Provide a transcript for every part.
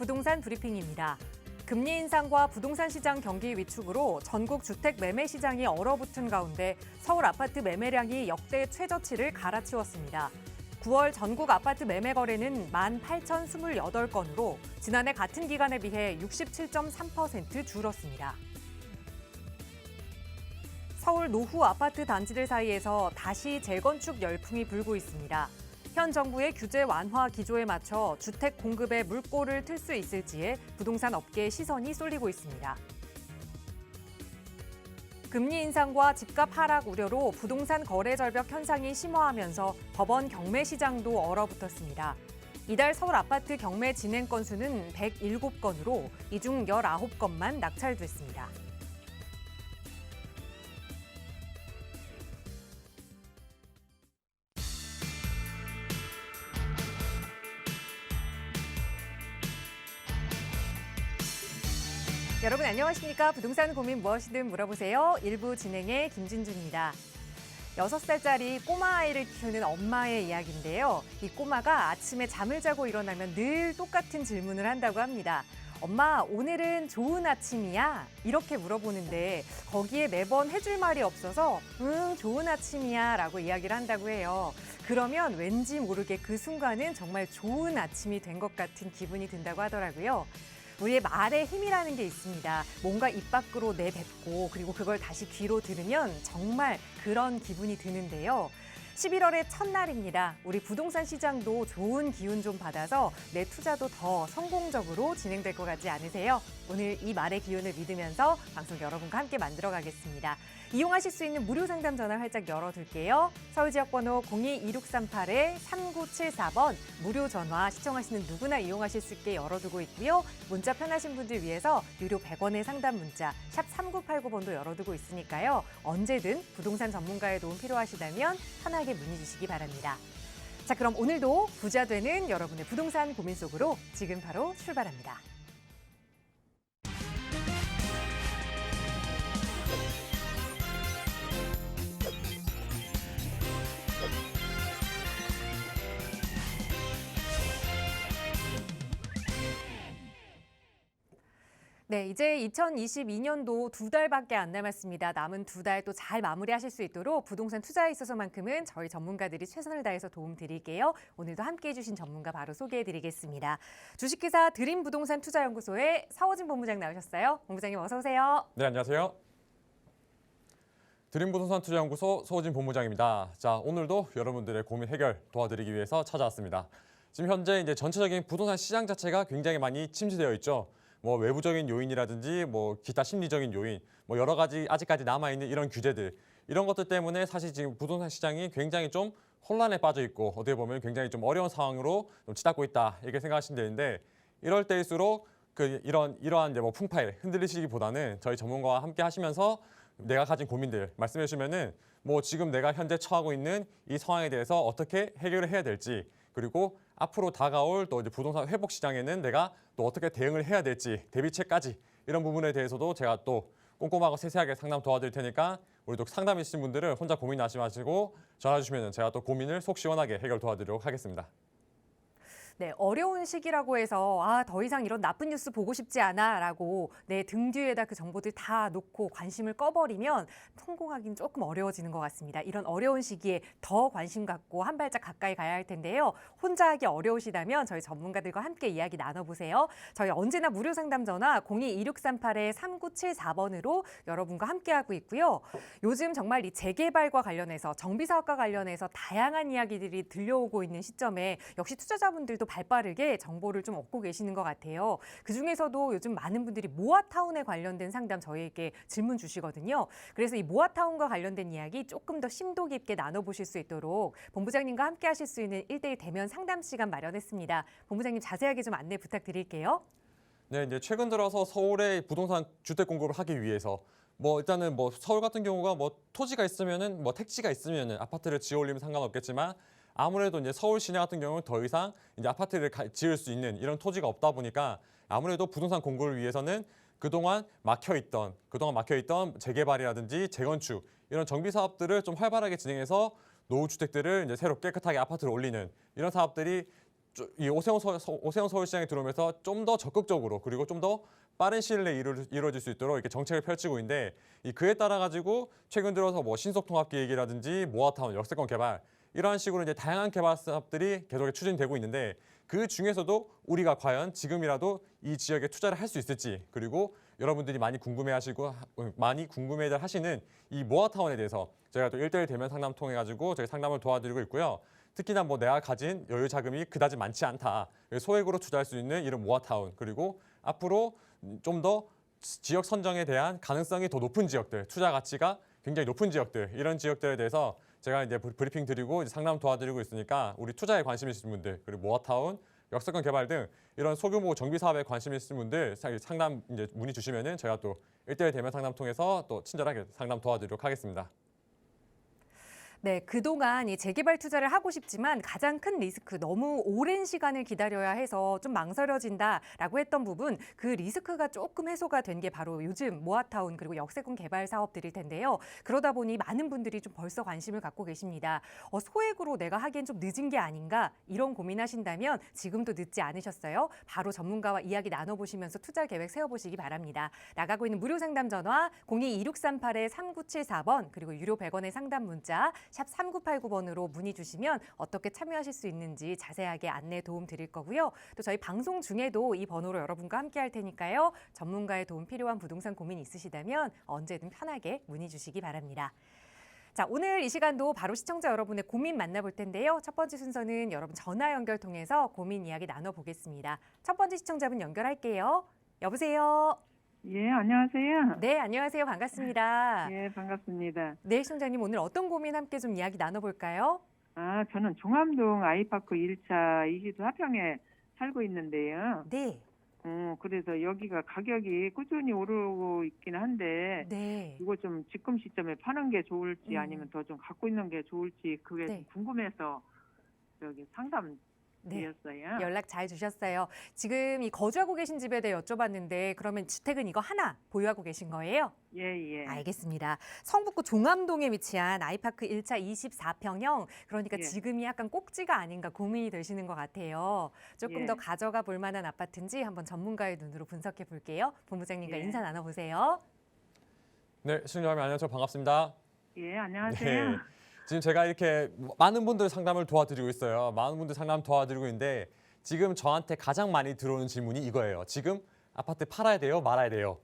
부동산 브리핑입니다. 금리 인상과 부동산 시장 경기 위축으로 전국 주택 매매 시장이 얼어붙은 가운데 서울 아파트 매매량이 역대 최저치를 갈아치웠습니다. 9월 전국 아파트 매매 거래는 18,028건으로 지난해 같은 기간에 비해 67.3% 줄었습니다. 서울 노후 아파트 단지들 사이에서 다시 재건축 열풍이 불고 있습니다. 현 정부의 규제 완화 기조에 맞춰 주택 공급에 물꼬를 틀 수 있을지에 부동산 업계의 시선이 쏠리고 있습니다. 금리 인상과 집값 하락 우려로 부동산 거래 절벽 현상이 심화하면서 법원 경매 시장도 얼어붙었습니다. 이달 서울 아파트 경매 진행 건수는 107건으로 이 중 19건만 낙찰됐습니다. 여러분 안녕하십니까? 부동산 고민 무엇이든 물어보세요. 1부 진행의 김진준입니다. 6살짜리 꼬마 아이를 키우는 엄마의 이야기인데요. 이 꼬마가 아침에 잠을 자고 일어나면 늘 똑같은 질문을 한다고 합니다. 엄마, 오늘은 좋은 아침이야? 이렇게 물어보는데 거기에 매번 해줄 말이 없어서 응, 좋은 아침이야 라고 이야기를 한다고 해요. 그러면 왠지 모르게 그 순간은 정말 좋은 아침이 된 것 같은 기분이 든다고 하더라고요. 우리의 말에 힘이라는 게 있습니다. 뭔가 입 밖으로 내뱉고 그리고 그걸 다시 귀로 들으면 정말 그런 기분이 드는데요. 11월의 첫날입니다. 우리 부동산 시장도 좋은 기운 좀 받아서 내 투자도 더 성공적으로 진행될 것 같지 않으세요? 오늘 이 말의 기운을 믿으면서 방송 여러분과 함께 만들어 가겠습니다. 이용하실 수 있는 무료 상담 전화 활짝 열어둘게요. 서울 지역번호 02-2638-3974번 무료 전화 시청하시는 누구나 이용하실 수 있게 열어두고 있고요. 문자 편하신 분들 위해서 유료 100원의 상담 문자 샵 3989번도 열어두고 있으니까요. 언제든 부동산 전문가의 도움 필요하시다면 편하게 문의 주시기 바랍니다. 자, 그럼 오늘도 부자 되는 여러분의 부동산 고민 속으로 지금 바로 출발합니다. 네, 이제 2022년도 2달밖에 안 남았습니다. 남은 2달 또 잘 마무리하실 수 있도록 부동산 투자에 있어서만큼은 저희 전문가들이 최선을 다해서 도움 드릴게요. 오늘도 함께해 주신 전문가 바로 소개해 드리겠습니다. 주식회사 드림부동산 투자연구소의 서호진 본부장 나오셨어요. 본부장님 어서 오세요. 네, 안녕하세요. 드림부동산 투자연구소 서호진 본부장입니다. 자, 오늘도 여러분들의 고민 해결 도와드리기 위해서 찾아왔습니다. 지금 현재 이제 전체적인 부동산 시장 자체가 굉장히 많이 침체되어 있죠. 뭐 외부적인 요인이라든지 뭐 기타 심리적인 요인, 뭐 여러 가지 아직까지 남아있는 이런 규제들, 이런 것들 때문에 사실 지금 부동산 시장이 굉장히 좀 혼란에 빠져 있고 어떻게 보면 굉장히 좀 어려운 상황으로 좀 치닫고 있다 이렇게 생각하시면 되는데, 이럴 때일수록 이러한 이제 뭐 풍파에 흔들리시기보다는 저희 전문가와 함께 하시면서 내가 가진 고민들 말씀해 주시면은 뭐 지금 내가 현재 처하고 있는 이 상황에 대해서 어떻게 해결을 해야 될지, 그리고 앞으로 다가올 또 이제 부동산 회복 시장에는 내가 또 어떻게 대응을 해야 될지 대비책까지 이런 부분에 대해서도 제가 또 꼼꼼하고 세세하게 상담 도와드릴 테니까 우리 또 상담 있으신 분들은 혼자 고민하지 마시고 전화 주시면 제가 또 고민을 속 시원하게 해결 도와드리도록 하겠습니다. 네, 어려운 시기라고 해서 더 이상 이런 나쁜 뉴스 보고 싶지 않아라고 내 등 뒤에다 그 정보들 다 놓고 관심을 꺼버리면 성공하기는 조금 어려워지는 것 같습니다. 이런 어려운 시기에 더 관심 갖고 한 발짝 가까이 가야 할 텐데요. 혼자 하기 어려우시다면 저희 전문가들과 함께 이야기 나눠보세요. 저희 언제나 무료 상담 전화 02-2638-3974번으로 여러분과 함께하고 있고요. 요즘 정말 이 재개발과 관련해서 정비사업과 관련해서 다양한 이야기들이 들려오고 있는 시점에 역시 투자자분들도 발빠르게 정보를 좀 얻고 계시는 것 같아요. 그중에서도 요즘 많은 분들이 모아타운에 관련된 상담 저희에게 질문 주시거든요. 그래서 이 모아타운과 관련된 이야기 조금 더 심도 깊게 나눠보실 수 있도록 본부장님과 함께 하실 수 있는 1대1 대면 상담 시간 마련했습니다. 본부장님 자세하게 좀 안내 부탁드릴게요. 네, 이제 최근 들어서 서울의 부동산 주택 공급을 하기 위해서 일단은 서울 같은 경우가 토지가 있으면은 택지가 있으면은 아파트를 지어 올리면 상관없겠지만, 아무래도 이제 서울 시내 같은 경우는 더 이상 이제 아파트를 지을 수 있는 이런 토지가 없다 보니까 아무래도 부동산 공급을 위해서는 그동안 막혀있던 재개발이라든지 재건축 이런 정비 사업들을 좀 활발하게 진행해서 노후 주택들을 이제 새로 깨끗하게 아파트를 올리는 이런 사업들이 이 오세훈 서울시장이 들어오면서 좀 더 적극적으로 그리고 좀 더 빠른 시일 내에 이루어질 수 있도록 이렇게 정책을 펼치고 있는데 이 그에 따라 가지고 최근 들어서 뭐 신속통합계획이라든지 모아타운, 역세권 개발 이러한 식으로 이제 다양한 개발 사업들이 계속 추진되고 있는데 그 중에서도 우리가 과연 지금이라도 이 지역에 투자를 할 수 있을지 그리고 여러분들이 많이 궁금해들 하시는 이 모아타운에 대해서 저희가 또 1대1 대면 상담 통해 가지고 저희 상담을 도와드리고 있고요. 특히나 뭐 내가 가진 여유 자금이 그다지 많지 않다. 소액으로 투자할 수 있는 이런 모아타운 그리고 앞으로 좀 더 지역 선정에 대한 가능성이 더 높은 지역들, 투자 가치가 굉장히 높은 지역들 이런 지역들에 대해서 제가 이제 브리핑 드리고 이제 상담 도와드리고 있으니까 우리 투자에 관심 있으신 분들 그리고 모아타운, 역세권 개발 등 이런 소규모 정비 사업에 관심 있으신 분들 상담 이제 문의 주시면은 저희가 또 1대1 대면 상담 통해서 또 친절하게 상담 도와드리도록 하겠습니다. 네, 그동안 이 재개발 투자를 하고 싶지만 가장 큰 리스크, 너무 오랜 시간을 기다려야 해서 좀 망설여진다라고 했던 부분, 그 리스크가 조금 해소가 된 게 바로 요즘 모아타운 그리고 역세권 개발 사업들일 텐데요. 그러다 보니 많은 분들이 좀 벌써 관심을 갖고 계십니다. 소액으로 내가 하기엔 좀 늦은 게 아닌가 이런 고민하신다면 지금도 늦지 않으셨어요. 바로 전문가와 이야기 나눠보시면서 투자 계획 세워보시기 바랍니다. 나가고 있는 무료 상담 전화 02-2638-3974번 그리고 유료 100원의 상담 문자 샵 3989번으로 문의 주시면 어떻게 참여하실 수 있는지 자세하게 안내 도움 드릴 거고요. 또 저희 방송 중에도 이 번호로 여러분과 함께 할 테니까요. 전문가의 도움 필요한 부동산 고민 있으시다면 언제든 편하게 문의 주시기 바랍니다. 자, 오늘 이 시간도 바로 시청자 여러분의 고민 만나볼 텐데요. 첫 번째 순서는 여러분 전화 연결 통해서 고민 이야기 나눠보겠습니다. 첫 번째 시청자분 연결할게요. 여보세요? 예, 안녕하세요. 네, 안녕하세요. 반갑습니다. 예, 반갑습니다. 네, 시청자님 오늘 어떤 고민 함께 좀 이야기 나눠볼까요? 저는 종암동 아이파크 1차 이시도 하평에 살고 있는데요. 네, 그래서 여기가 가격이 꾸준히 오르고 있긴 한데, 네. 이거 좀 지금 시점에 파는 게 좋을지 아니면 더 좀 갖고 있는 게 좋을지 그게 네. 좀 궁금해서 여기 상담 네. 드렸어요. 연락 잘 주셨어요. 지금 이 거주하고 계신 집에 대해 여쭤봤는데 그러면 주택은 이거 하나 보유하고 계신 거예요? 예, 예. 알겠습니다. 성북구 종암동에 위치한 아이파크 1차 24평형 그러니까 예. 지금이 약간 꼭지가 아닌가 고민이 되시는 것 같아요. 조금 예. 더 가져가 볼 만한 아파트인지 한번 전문가의 눈으로 분석해 볼게요. 본부장님과 예. 인사 나눠보세요. 네, 시청자님 안녕하세요. 반갑습니다. 예, 안녕하세요. 네. 지금 제가 이렇게 많은 분들 상담을 도와드리고 있어요. 많은 분들 상담 도와드리고 있는데 지금 저한테 가장 많이 들어오는 질문이 이거예요. 지금 아파트 팔아야 돼요? 말아야 돼요?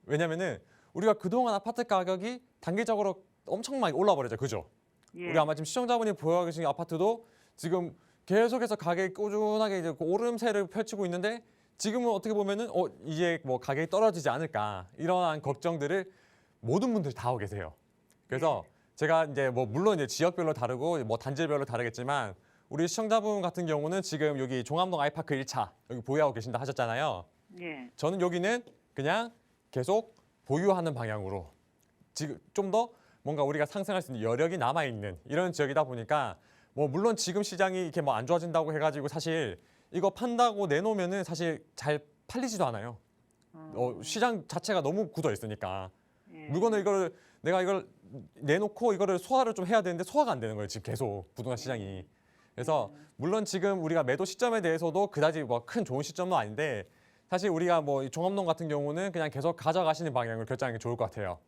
왜냐면은 우리가 그동안 아파트 가격이 단기적으로 엄청 많이 올라 버렸죠. 그죠? 예. 우리 아마 지금 시청자분이 보유하고 계신 아파트도 지금 계속해서 가격이 꾸준하게 이제 오름세를 펼치고 있는데 지금은 어떻게 보면은 이제 뭐 가격이 떨어지지 않을까 이러한 걱정들을 모든 분들이 다 하고 계세요. 그래서 제가 이제 뭐 물론 이제 지역별로 다르고 뭐 단지별로 다르겠지만 우리 시청자분 같은 경우는 지금 여기 종암동 아이파크 1차 여기 보유하고 계신다 하셨잖아요. 예. 저는 여기는 그냥 계속 보유하는 방향으로 지금 좀 더 뭔가 우리가 상승할 수 있는 여력이 남아 있는 이런 지역이다 보니까 뭐 물론 지금 시장이 이렇게 뭐 안 좋아진다고 해가지고 사실 이거 판다고 내놓으면은 사실 잘 팔리지도 않아요. 시장 자체가 너무 굳어 있으니까 예. 물건을 내가 이걸 내놓고 이거를 소화를 좀 해야 되는데 소화가 안 되는 거예요. 지금 계속 부동산 시장이. 그래서 물론 지금 우리가 매도 시점에 대해서도 그다지 뭐 큰 좋은 시점은 아닌데 사실 우리가 뭐 이 종암동 같은 경우는 그냥 계속 가져가시는 방향을 결정하는 게 좋을 것 같아요.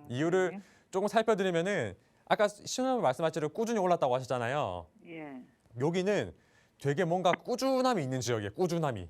이유를 조금 살펴드리면은 아까 신호님 말씀하신 대로 꾸준히 올랐다고 하셨잖아요. 예. 여기는 되게 뭔가 꾸준함이 있는 지역이에요. 꾸준함이.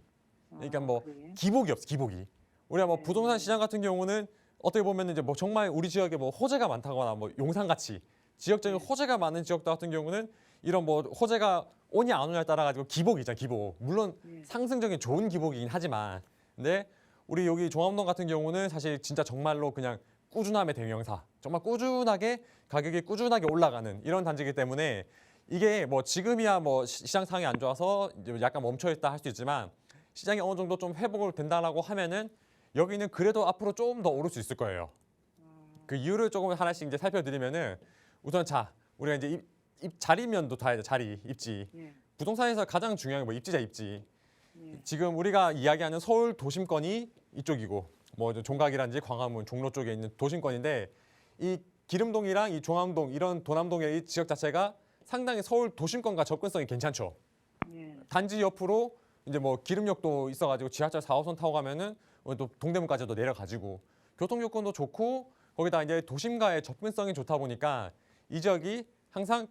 그러니까 뭐 그래요? 기복이 없어. 기복이. 우리가 뭐 네. 부동산 시장 같은 경우는 어떻게 보면 이제 뭐 정말 우리 지역에 뭐 호재가 많다거나 뭐 용산같이 지역적인 호재가 많은 지역들 같은 경우는 이런 뭐 호재가 오냐 안 오냐에 따라 가지고 기복이잖아. 기복. 물론 네. 상승적인 좋은 기복이긴 하지만 근데 우리 여기 종암동 같은 경우는 사실 진짜 정말로 그냥 꾸준함의 대명사. 정말 꾸준하게 가격이 꾸준하게 올라가는 이런 단지이기 때문에 이게 뭐 지금이야 뭐 시장 상황이 안 좋아서 이제 약간 멈춰 있다 할 수 있지만 시장이 어느 정도 좀 회복을 된다라고 하면은 여기는 그래도 앞으로 조금 더 오를 수 있을 거예요. 그 이유를 조금 하나씩 이제 살펴드리면은 우선 우리가 이제 자리면도 다 해야 돼. 자리, 입지. 예. 부동산에서 가장 중요한 게 뭐 입지자 입지. 예. 지금 우리가 이야기하는 서울 도심권이 이쪽이고 뭐 종각이란지 광화문, 종로 쪽에 있는 도심권인데 이 기름동이랑 이 종암동 이런 도남동의 이 지역 자체가 상당히 서울 도심권과 접근성이 괜찮죠. 예. 단지 옆으로 이제 뭐 기름역도 있어가지고 지하철 4호선 타고 가면은 또 동대문까지도 내려가지고 교통 여건도 좋고 거기다 이제 도심과의 접근성이 좋다 보니까 이 지역이 항상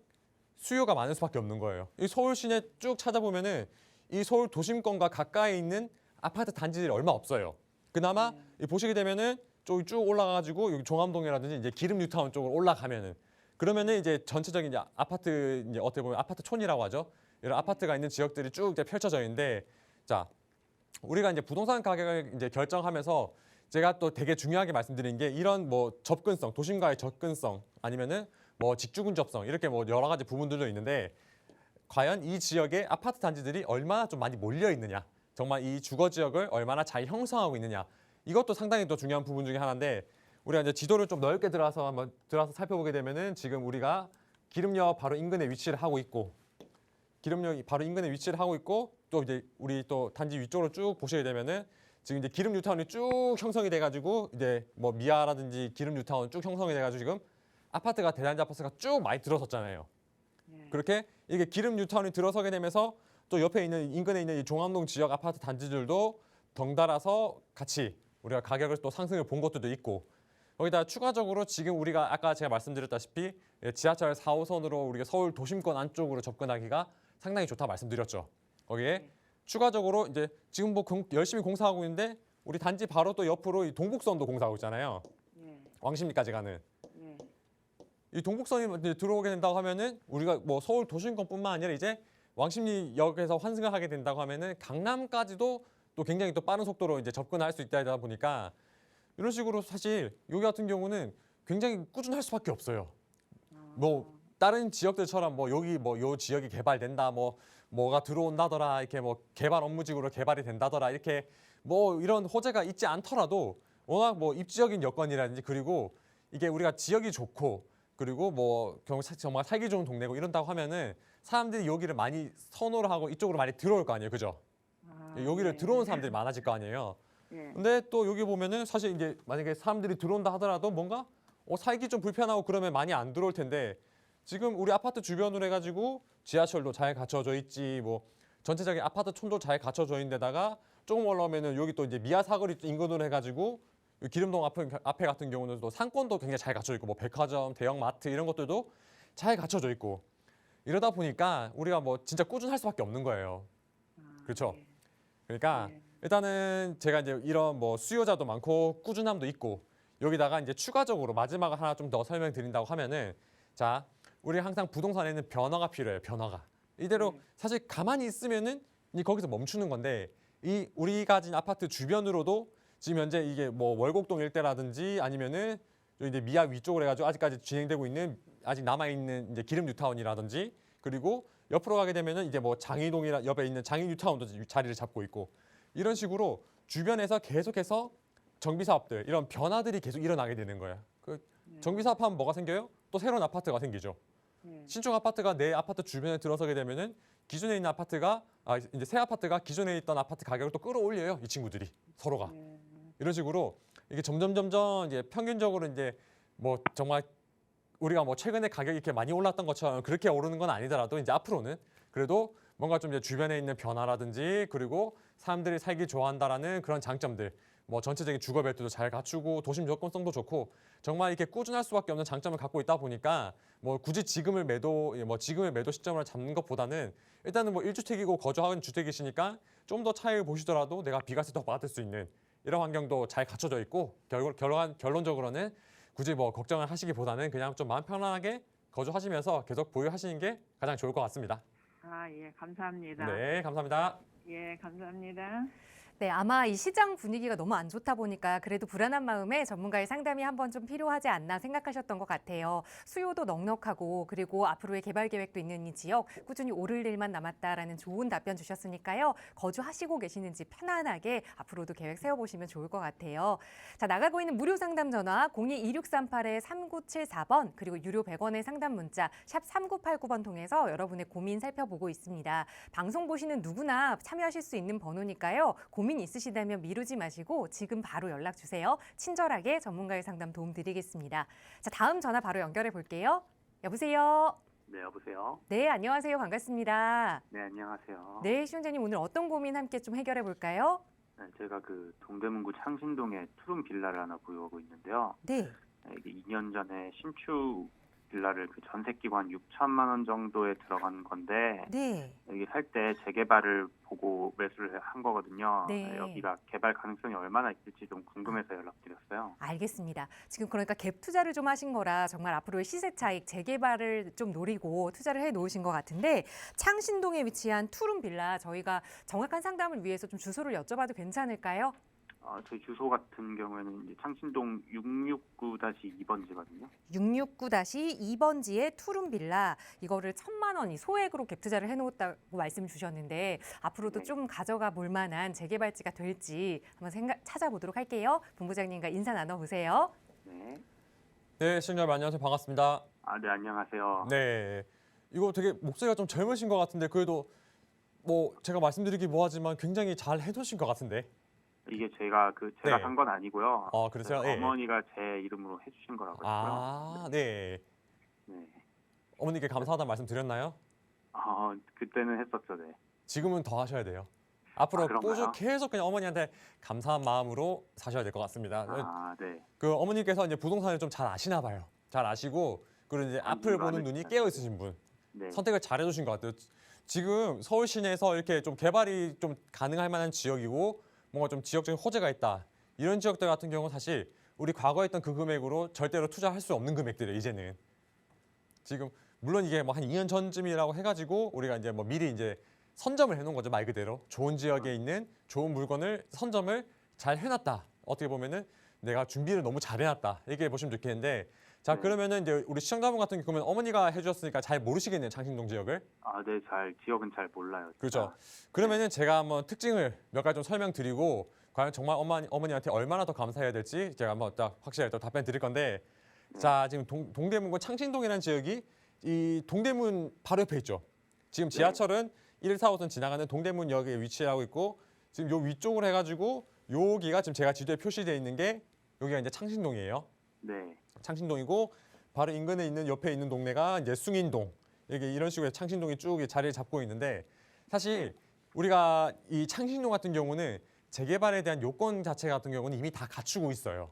수요가 많을 수밖에 없는 거예요. 이 서울 시내 쭉 찾아보면은 이 서울 도심권과 가까이 있는 아파트 단지들이 얼마 없어요. 그나마 보시게 되면은 쭉 올라가가지고 여기 종암동이라든지 이제 기름 뉴타운 쪽으로 올라가면은 그러면은 이제 전체적인 이제 아파트 이제 어떻게 보면 아파트 촌이라고 하죠. 이런 아파트가 있는 지역들이 쭉 이제 펼쳐져 있는데 자 우리가 이제 부동산 가격을 이제 결정하면서 제가 또 되게 중요하게 말씀드린 게 이런 뭐 접근성, 도심과의 접근성 아니면은 뭐 직주 근접성 이렇게 뭐 여러 가지 부분들도 있는데 과연 이 지역의 아파트 단지들이 얼마나 좀 많이 몰려 있느냐, 정말 이 주거 지역을 얼마나 잘 형성하고 있느냐 이것도 상당히 또 중요한 부분 중에 하나인데 우리가 이제 지도를 좀 넓게 들어서 살펴보게 되면은 지금 우리가 기름역 바로 인근에 위치를 하고 있고 기름역이 바로 인근에 위치를 하고 있고 또 이제 우리 또 단지 위쪽으로 쭉 보시게 되면은 지금 이제 기름 뉴타운이 쭉 형성이 돼가지고 이제 뭐 미아라든지 기름 뉴타운 쭉 형성이 돼가지고 지금 아파트가 대단지 아파트가 쭉 많이 들어섰잖아요. 그렇게 이게 기름 뉴타운이 들어서게 되면서 또 옆에 있는 인근에 있는 이 종암동 지역 아파트 단지들도 덩달아서 같이 우리가 가격을 또 상승을 본 것들도 있고 거기다 추가적으로 지금 우리가 아까 제가 말씀드렸다시피 지하철 4호선으로 우리가 서울 도심권 안쪽으로 접근하기가 상당히 좋다 말씀드렸죠. 거기에 추가적으로 이제 지금 뭐 열심히 공사하고 있는데 우리 단지 바로 또 옆으로 이 동북선도 공사하고 있잖아요. 왕십리까지 가는. 이 동북선이 이제 들어오게 된다고 하면은 우리가 뭐 서울 도심권뿐만 아니라 이제 왕십리역에서 환승을 하게 된다고 하면은 강남까지도 또 굉장히 또 빠른 속도로 이제 접근할 수 있다 보니까 이런 식으로 사실 여기 같은 경우는 굉장히 꾸준할 수밖에 없어요. 뭐 다른 지역들처럼 뭐 여기 뭐 요 지역이 개발된다 뭐가 들어온다더라 이렇게 뭐 개발 업무지구로 개발이 된다더라 이렇게 뭐 이런 호재가 있지 않더라도 워낙 뭐 입지적인 여건이라든지 그리고 이게 우리가 지역이 좋고 그리고 뭐 정말 살기 좋은 동네고 이런다고 하면은 사람들이 여기를 많이 선호를 하고 이쪽으로 많이 들어올 거 아니에요, 그죠? 여기를 들어온 사람들이 많아질 거 아니에요. 근데 또 여기 보면은 사실 이제 만약에 사람들이 들어온다 하더라도 뭔가 살기 좀 불편하고 그러면 많이 안 들어올 텐데 지금 우리 아파트 주변으로 해가지고 지하철도 잘 갖춰져 있지 뭐 전체적인 아파트 촌도 잘 갖춰져 있는 데다가 조금 올라오면은 여기 또 이제 미아 사거리 인근으로 해가지고 기름동 앞에 같은 경우는 또 상권도 굉장히 잘 갖춰져 있고 뭐 백화점, 대형 마트 이런 것들도 잘 갖춰져 있고 이러다 보니까 우리가 뭐 진짜 꾸준할 수밖에 없는 거예요. 그렇죠? 그러니까 일단은 제가 이제 이런 뭐 수요자도 많고 꾸준함도 있고 여기다가 이제 추가적으로 마지막으로 하나 좀 더 설명드린다고 하면은 자 우리 항상 부동산에는 변화가 필요해요. 변화가 이대로 사실 가만히 있으면은 거기서 멈추는 건데 이 우리가 가진 아파트 주변으로도 지금 현재 이게 뭐 월곡동 일대라든지 아니면은 이제 미아 위쪽으로 해가지고 아직까지 진행되고 있는 아직 남아 있는 이제 기름 뉴타운이라든지 그리고 옆으로 가게 되면은 이제 뭐 장이동이라 옆에 있는 장이 뉴타운도 자리를 잡고 있고 이런 식으로 주변에서 계속해서 정비 사업들 이런 변화들이 계속 일어나게 되는 거예요. 그 정비 사업하면 뭐가 생겨요? 또 새로운 아파트가 생기죠. 신축 아파트가 내 아파트 주변에 들어서게 되면은 기존에 있는 아파트가 이제 새 아파트가 기존에 있던 아파트 가격을 또 끌어올려요. 이 친구들이 서로가 이런 식으로 이게 점점 이제 평균적으로 이제 뭐 정말 우리가 뭐 최근에 가격이 이렇게 많이 올랐던 것처럼 그렇게 오르는 건 아니더라도 이제 앞으로는 그래도 뭔가 좀 이제 주변에 있는 변화라든지 그리고 사람들이 살기 좋아한다라는 그런 장점들 뭐 전체적인 주거 벨트도 잘 갖추고 도심 접근성도 좋고 정말 이렇게 꾸준할 수밖에 없는 장점을 갖고 있다 보니까 뭐 굳이 지금의 매도 시점을 잡는 것보다는 일단은 뭐 1주택이고 거주하는 주택이시니까 좀 더 차이를 보시더라도 내가 비과세 더 받을 수 있는 이런 환경도 잘 갖춰져 있고 결론적으로는 굳이 뭐 걱정을 하시기보다는 그냥 좀 마음 편안하게 거주하시면서 계속 보유하시는 게 가장 좋을 것 같습니다. 예, 감사합니다. 네, 감사합니다. 예, 감사합니다. 네, 아마 이 시장 분위기가 너무 안 좋다 보니까 그래도 불안한 마음에 전문가의 상담이 한번 좀 필요하지 않나 생각하셨던 것 같아요. 수요도 넉넉하고 그리고 앞으로의 개발 계획도 있는 이 지역 꾸준히 오를 일만 남았다라는 좋은 답변 주셨으니까요. 거주하시고 계시는지 편안하게 앞으로도 계획 세워보시면 좋을 것 같아요. 자, 나가고 있는 무료 상담 전화 02-2638-3974번 그리고 유료 100원의 상담 문자 샵 3989번 통해서 여러분의 고민 살펴보고 있습니다. 방송 보시는 누구나 참여하실 수 있는 번호니까요. 고민 있으시다면 미루지 마시고 지금 바로 연락 주세요. 친절하게 전문가의 상담 도움 드리겠습니다. 자, 다음 전화 바로 연결해 볼게요. 여보세요. 네, 여보세요. 네, 안녕하세요. 반갑습니다. 네, 안녕하세요. 네, 시청자님 오늘 어떤 고민 함께 좀 해결해 볼까요? 네, 제가 그 동대문구 창신동에 투룸 빌라를 하나 보유하고 있는데요. 네. 이게 2년 전에 신축 빌라를 그 전셋기고 한 6천만 원 정도에 들어간 건데 네. 여기 살 때 재개발을 보고 매수를 한 거거든요. 네. 여기가 개발 가능성이 얼마나 있을지 좀 궁금해서 연락드렸어요. 알겠습니다. 지금 그러니까 갭 투자를 좀 하신 거라 정말 앞으로의 시세 차익, 재개발을 좀 노리고 투자를 해 놓으신 것 같은데 창신동에 위치한 투룸 빌라 저희가 정확한 상담을 위해서 좀 주소를 여쭤봐도 괜찮을까요? 저희 주소 같은 경우에는 이제 창신동 669-2번지거든요. 669-2번지의 투룸 빌라 이거를 1,000만 원이 소액으로 갭 투자를 해놓았다고 말씀 주셨는데 앞으로도 네. 좀 가져가 볼 만한 재개발지가 될지 한번 찾아보도록 할게요. 본부장님과 인사 나눠보세요. 네. 네, 시청자분 안녕하세요. 반갑습니다. 네, 안녕하세요. 네, 이거 되게 목소리가 좀 젊으신 것 같은데 그래도 뭐 제가 말씀드리기 뭐하지만 굉장히 잘 해두신 것 같은데. 이게 제가 네. 산 건 아니고요. 그러세요? 예. 어머니가 제 이름으로 해주신 거라고 했고요. 네. 네. 어머니께 감사하다는 말씀 드렸나요? 그때는 했었죠, 네. 지금은 더 하셔야 돼요. 앞으로 그런가요? 계속 그냥 어머니한테 감사한 마음으로 사셔야 될 것 같습니다. 네. 그 어머니께서 이제 부동산을 좀 잘 아시나 봐요. 잘 아시고 그리고 이제 앞을 보는 눈이 깨어 있으신 분. 네. 선택을 잘 해주신 것 같아요. 지금 서울 시내에서 이렇게 좀 개발이 좀 가능할 만한 지역이고 뭔가 좀 지역적인 호재가 있다. 이런 지역들 같은 경우는 사실 우리 과거에 했던 그 금액으로 절대로 투자할 수 없는 금액들이에요. 이제는. 지금 물론 이게 뭐 한 2년 전쯤이라고 해가지고 우리가 이제 뭐 미리 이제 선점을 해놓은 거죠. 말 그대로. 좋은 지역에 있는 좋은 물건을 선점을 잘 해놨다. 어떻게 보면은 내가 준비를 너무 잘 해놨다. 이렇게 보시면 좋겠는데 자 네. 그러면은 이제 우리 시청자분 같은 경우는 어머니가 해주셨으니까 잘 모르시겠네요. 창신동 지역을. 네, 지역은 잘 몰라요. 진짜. 그렇죠. 그러면은 제가 한번 특징을 몇 가지 좀 설명드리고 과연 정말 어머니한테 얼마나 더 감사해야 될지 제가 한번 딱 확실하게 또 답변 드릴 건데 자 지금 동대문구 창신동이라는 지역이 이 동대문 바로 옆에 있죠. 지금 지하철은 1, 4호선 지나가는 동대문역에 위치하고 있고 지금 요 위쪽으로 해가지고 여기가 지금 제가 지도에 표시되어 있는 게 여기가 이제 창신동이에요. 네. 창신동이고 바로 인근에 있는 옆에 있는 동네가 이제 숭인동 이게 이런 식으로 창신동이 쭉 자리를 잡고 있는데 사실 우리가 이 창신동 같은 경우는 재개발에 대한 요건 자체 같은 경우는 이미 다 갖추고 있어요.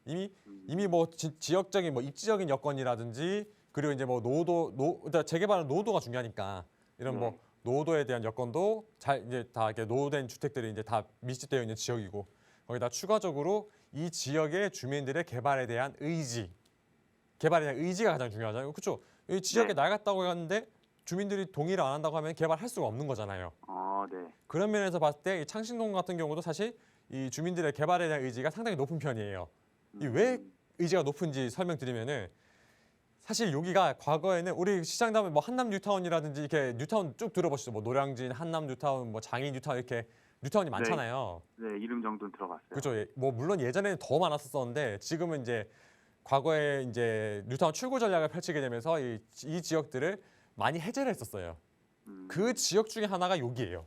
이미 뭐 지역적인 뭐 입지적인 여건이라든지 그리고 이제 뭐 그러니까 재개발은 노도가 중요하니까 이런 뭐 노도에 대한 여건도 잘 이제 다 이렇게 노후된 주택들이 이제 다 밀집되어 있는 지역이고 거기다 추가적으로 이 지역의 주민들의 개발에 대한 개발에 대한 의지가 가장 중요하잖아요. 그렇죠? 이 지역에 낡았다고 하는데 주민들이 동의를 안 한다고 하면 개발할 수가 없는 거잖아요. 네. 그런 면에서 봤을 때 이 창신동 같은 경우도 사실 이 주민들의 개발에 대한 의지가 상당히 높은 편이에요. 이 왜 의지가 높은지 설명드리면은 사실 여기가 과거에는 우리 시장다면 뭐 한남 뉴타운이라든지 이렇게 뉴타운 쭉 들어보시죠. 뭐 노량진, 한남 뉴타운, 뭐 장인 뉴타운 이렇게 뉴타운이 많잖아요. 네, 이름 정도는 들어봤어요. 그렇죠. 뭐 물론 예전에는 더 많았었는데 지금은 이제 과거에 이제 뉴타운 출구 전략을 펼치게 되면서 이 지역들을 많이 해제를 했었어요. 그 지역 중에 하나가 여기예요.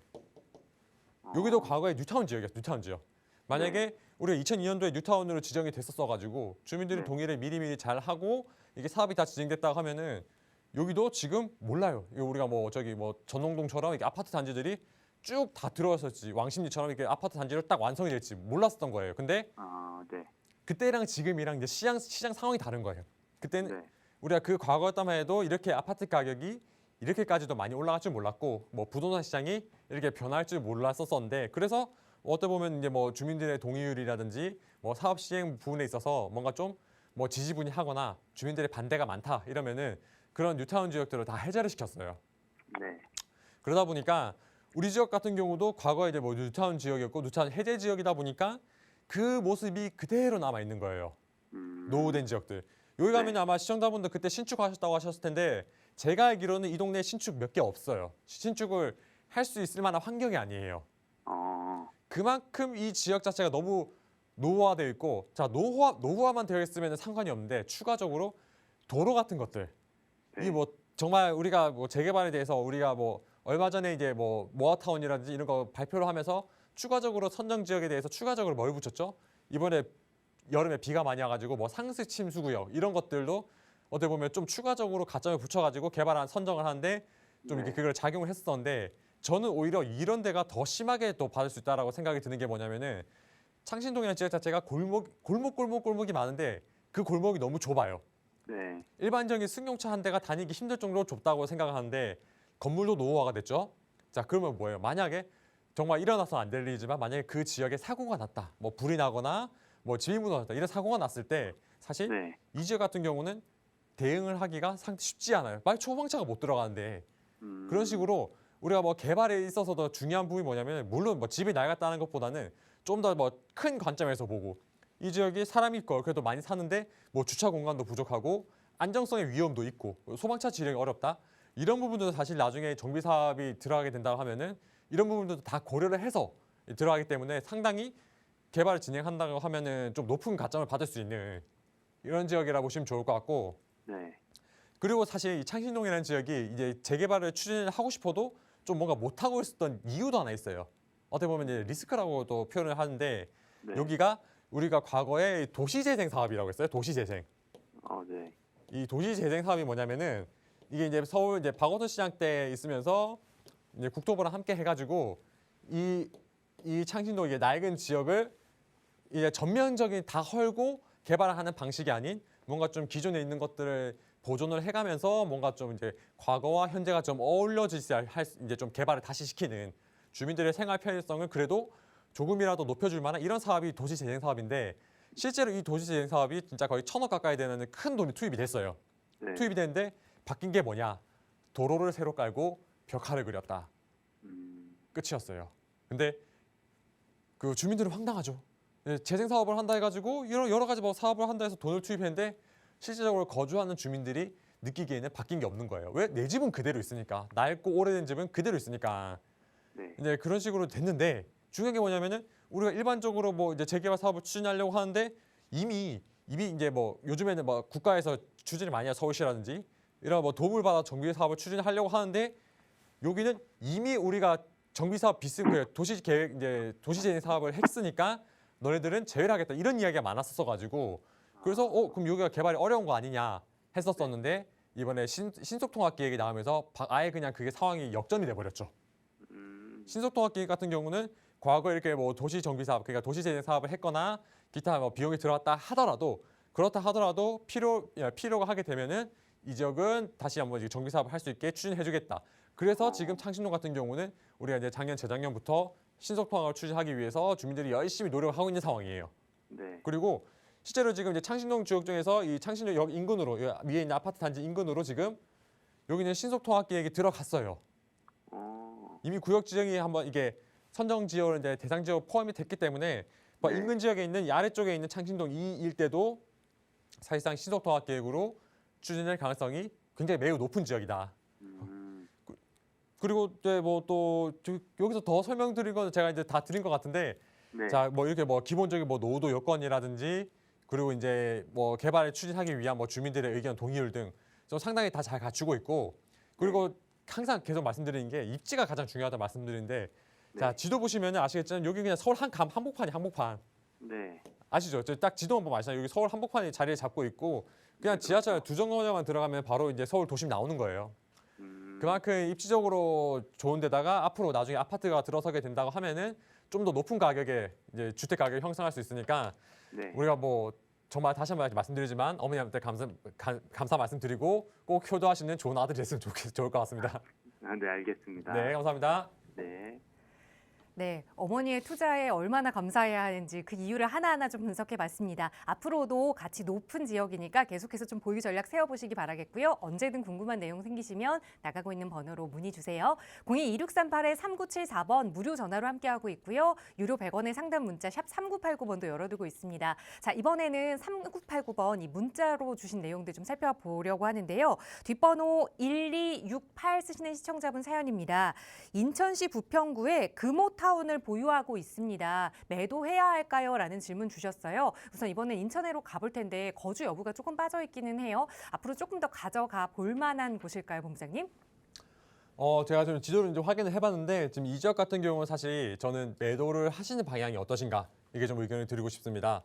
여기도 과거에 뉴타운 지역이었어요. 뉴타운 지역. 만약에 우리가 2002년도에 뉴타운으로 지정이 됐었어가지고 주민들이 동의를 미리미리 잘 하고 이게 사업이 다 진행됐다고 하면은 여기도 지금 몰라요. 이거 우리가 뭐 저기 뭐 전농동처럼 이렇게 아파트 단지들이 쭉 다 들어왔었지 왕십리처럼 이렇게 아파트 단지로 딱 완성이 될지 몰랐었던 거예요. 근데 네. 그때랑 지금이랑 이제 시장 상황이 다른 거예요. 그때는 네. 우리가 그 과거였다만 해도 이렇게 아파트 가격이 이렇게까지도 많이 올라갈 줄 몰랐고 뭐 부동산 시장이 이렇게 변할 줄 몰랐었는데 그래서 어떻게 보면 이제 뭐 주민들의 동의율이라든지 뭐 사업 시행 부분에 있어서 뭔가 좀 뭐 지지분이하거나 주민들의 반대가 많다 이러면은 그런 뉴타운 지역들을 다 해제를 시켰어요. 네. 그러다 보니까 우리 지역 같은 경우도 과거에 이제 뭐 뉴타운 지역이었고 뉴타운 해제 지역이다 보니까 그 모습이 그대로 남아 있는 거예요. 노후된 지역들. 여기 가면 아마 시청자분들 그때 신축하셨다고 하셨을 텐데 제가 알기로는 이 동네에 신축 몇 개 없어요. 신축을 할 수 있을 만한 환경이 아니에요. 그만큼 이 지역 자체가 너무 노후화되어 있고 자 노후화만 되어 있으면 상관이 없는데 추가적으로 도로 같은 것들 이 뭐 정말 우리가 뭐 재개발에 대해서 우리가 뭐 얼마 전에 이제 뭐 모아타운이라든지 이런 거 발표를 하면서 추가적으로 선정 지역에 대해서 추가적으로 뭘 붙였죠? 이번에 여름에 비가 많이 와가지고 뭐 상습 침수 구역 이런 것들도 어떻게 보면 좀 추가적으로 가점을 붙여가지고 개발한 선정을 하는데 좀 이렇게 네. 그걸 작용을 했었는데 저는 오히려 이런 데가 더 심하게 또 받을 수 있다라고 생각이 드는 게 뭐냐면은 창신동이라는 지역 자체가 골목이 많은데 그 골목이 너무 좁아요. 네. 일반적인 승용차 한 대가 다니기 힘들 정도로 좁다고 생각하는데 건물도 노후화가 됐죠. 자, 그러면 뭐예요? 만약에 정말 일어나서 안 될 일이지만 만약에 그 지역에 사고가 났다. 뭐 불이 나거나 뭐 집이 무너졌다. 이런 사고가 났을 때 사실 네. 이 지역 같은 경우는 대응을 하기가 상당히 쉽지 않아요. 빨리 소방차가 못 들어가는데 그런 식으로 우리가 뭐 개발에 있어서도 중요한 부분이 뭐냐면 물론 뭐 집이 낡았다는 것보다는 좀 더 뭐 큰 관점에서 보고 이 지역이 사람이 있고 그래도 많이 사는데 뭐 주차 공간도 부족하고 안정성의 위험도 있고 소방차 지령이 어렵다. 이런 부분도 사실 나중에 정비 사업이 들어가게 된다고 하면은 이런 부분들도 다 고려를 해서 들어가기 때문에 상당히 개발을 진행한다고 하면은 좀 높은 가점을 받을 수 있는 이런 지역이라 보시면 좋을 것 같고 네. 그리고 사실 이 창신동이라는 지역이 이제 재개발을 추진을 하고 싶어도 좀 뭔가 못하고 있었던 이유도 하나 있어요. 어떻게 보면 이제 리스크라고도 표현을 하는데 네. 여기가 우리가 과거에 도시재생 사업이라고 했어요. 도시재생. 네. 이 도시재생 사업이 뭐냐면은 이게 이제 서울 이제 박원순 시장 때 있으면서 이제 국토부랑 함께 해가지고 이 창신도 이게 낡은 지역을 이제 전면적인 다 헐고 개발하는 방식이 아닌 뭔가 좀 기존에 있는 것들을 보존을 해가면서 뭔가 좀 이제 과거와 현재가 좀 어울려지지 이제 좀 개발을 다시 시키는 주민들의 생활 편의성을 그래도 조금이라도 높여줄 만한 이런 사업이 도시재생 사업인데 실제로 이 도시재생 사업이 진짜 거의 1,000억 가까이 되는 큰 돈이 투입이 됐어요. 네. 투입이 됐는데 바뀐 게 뭐냐? 도로를 새로 깔고 벽화를 그렸다. 끝이었어요. 근데 그 주민들은 황당하죠. 재생 사업을 한다 해가지고 여러 가지 뭐 사업을 한다 해서 돈을 투입했는데 실질적으로 거주하는 주민들이 느끼기에는 바뀐 게 없는 거예요. 왜? 내 집은 그대로 있으니까. 낡고 오래된 집은 그대로 있으니까. 네. 이제 그런 식으로 됐는데 중요한 게 뭐냐면은 우리가 일반적으로 뭐 이제 재개발 사업을 추진하려고 하는데 이미 이제 뭐 요즘에는 뭐 국가에서 추진을 많이 해요. 서울시라든지 이런 뭐 도움을 받아 정비 사업을 추진하려고 하는데 여기는 이미 우리가 정비 사업 그 도시 계획 이제 도시재생 사업을 했으니까 너네들은 제외를 하겠다 이런 이야기가 많았었어 가지고 그래서 그럼 여기가 개발이 어려운 거 아니냐 했었었는데 이번에 신속통합기획이 나오면서 아예 그냥 그게 상황이 역전이 돼 버렸죠. 신속통합기획 같은 경우는 과거에 이렇게 뭐 도시 정비 사업 그러니까 도시재생 사업을 했거나 기타 뭐 비용이 들어갔다 하더라도 그렇다 하더라도 필요가 하게 되면은 이 지역은 다시 한번 정비 사업을 할 수 있게 추진해주겠다. 그래서 지금 창신동 같은 경우는 우리가 이제 작년 재작년부터 신속통합을 추진하기 위해서 주민들이 열심히 노력하고 있는 상황이에요. 네. 그리고 실제로 지금 이제 창신동 지역 중에서 이 창신동 역 인근으로 위에 있는 아파트 단지 인근으로 지금 여기는 신속통합계획이 들어갔어요. 이미 구역 지정이 한번 이게 선정 지역을 이제 대상 지역 포함이 됐기 때문에 뭐 네. 인근 지역에 있는 이 아래쪽에 있는 창신동 이 일대도 사실상 신속통합계획으로 추진될 가능성이 굉장히 매우 높은 지역이다. 그리고 또 여기서 더 설명드린 건 제가 이제 다 드린 것 같은데 네. 자 뭐 이렇게 뭐 기본적인 뭐 노후도 여건이라든지 그리고 이제 뭐 개발을 추진하기 위한 뭐 주민들의 의견 동의율 등 좀 상당히 다 잘 갖추고 있고 그리고 항상 계속 말씀드리는 게 입지가 가장 중요하다 말씀드리는데 자 네. 지도 보시면 아시겠지만 여기 그냥 서울 한복판이 한복판 네. 아시죠? 저 딱 지도 한번 아시나요? 여기 서울 한복판이 자리를 잡고 있고 그냥 지하철 두 정거장만 들어가면 바로 이제 서울 도심 나오는 거예요. 그만큼 입지적으로 좋은 데다가 앞으로 나중에 아파트가 들어서게 된다고 하면은 좀 더 높은 가격에 이제 주택 가격을 형성할 수 있으니까 네. 우리가 뭐 정말 다시 한번 말씀드리지만 어머니한테 감사 말씀드리고 꼭 효도하시는 좋은 아들이 됐으면 좋을 것 같습니다. 네, 알겠습니다. 네, 감사합니다. 네. 네, 어머니의 투자에 얼마나 감사해야 하는지 그 이유를 하나하나 좀 분석해 봤습니다. 앞으로도 가치 높은 지역이니까 계속해서 좀 보유 전략 세워보시기 바라겠고요. 언제든 궁금한 내용 생기시면 나가고 있는 번호로 문의 주세요. 02-2638-3974번 무료 전화로 함께하고 있고요. 유료 100원의 상담 문자 샵 3989번도 열어두고 있습니다. 자, 이번에는 3989번 이 문자로 주신 내용들 좀 살펴보려고 하는데요. 뒷번호 1268 쓰시는 시청자분 사연입니다. 인천시 부평구에 금호타운을 보유하고 있습니다. 매도해야 할까요? 라는 질문 주셨어요. 우선 이번엔 인천으로 가볼 텐데 거주 여부가 조금 빠져 있기는 해요. 앞으로 조금 더 가져가 볼 만한 곳일까요, 본부장님? 제가 좀 지도를 이제 확인을 해봤는데 지금 이 지역 같은 경우는 사실 저는 매도를 하시는 방향이 어떠신가 이게 좀 의견을 드리고 싶습니다.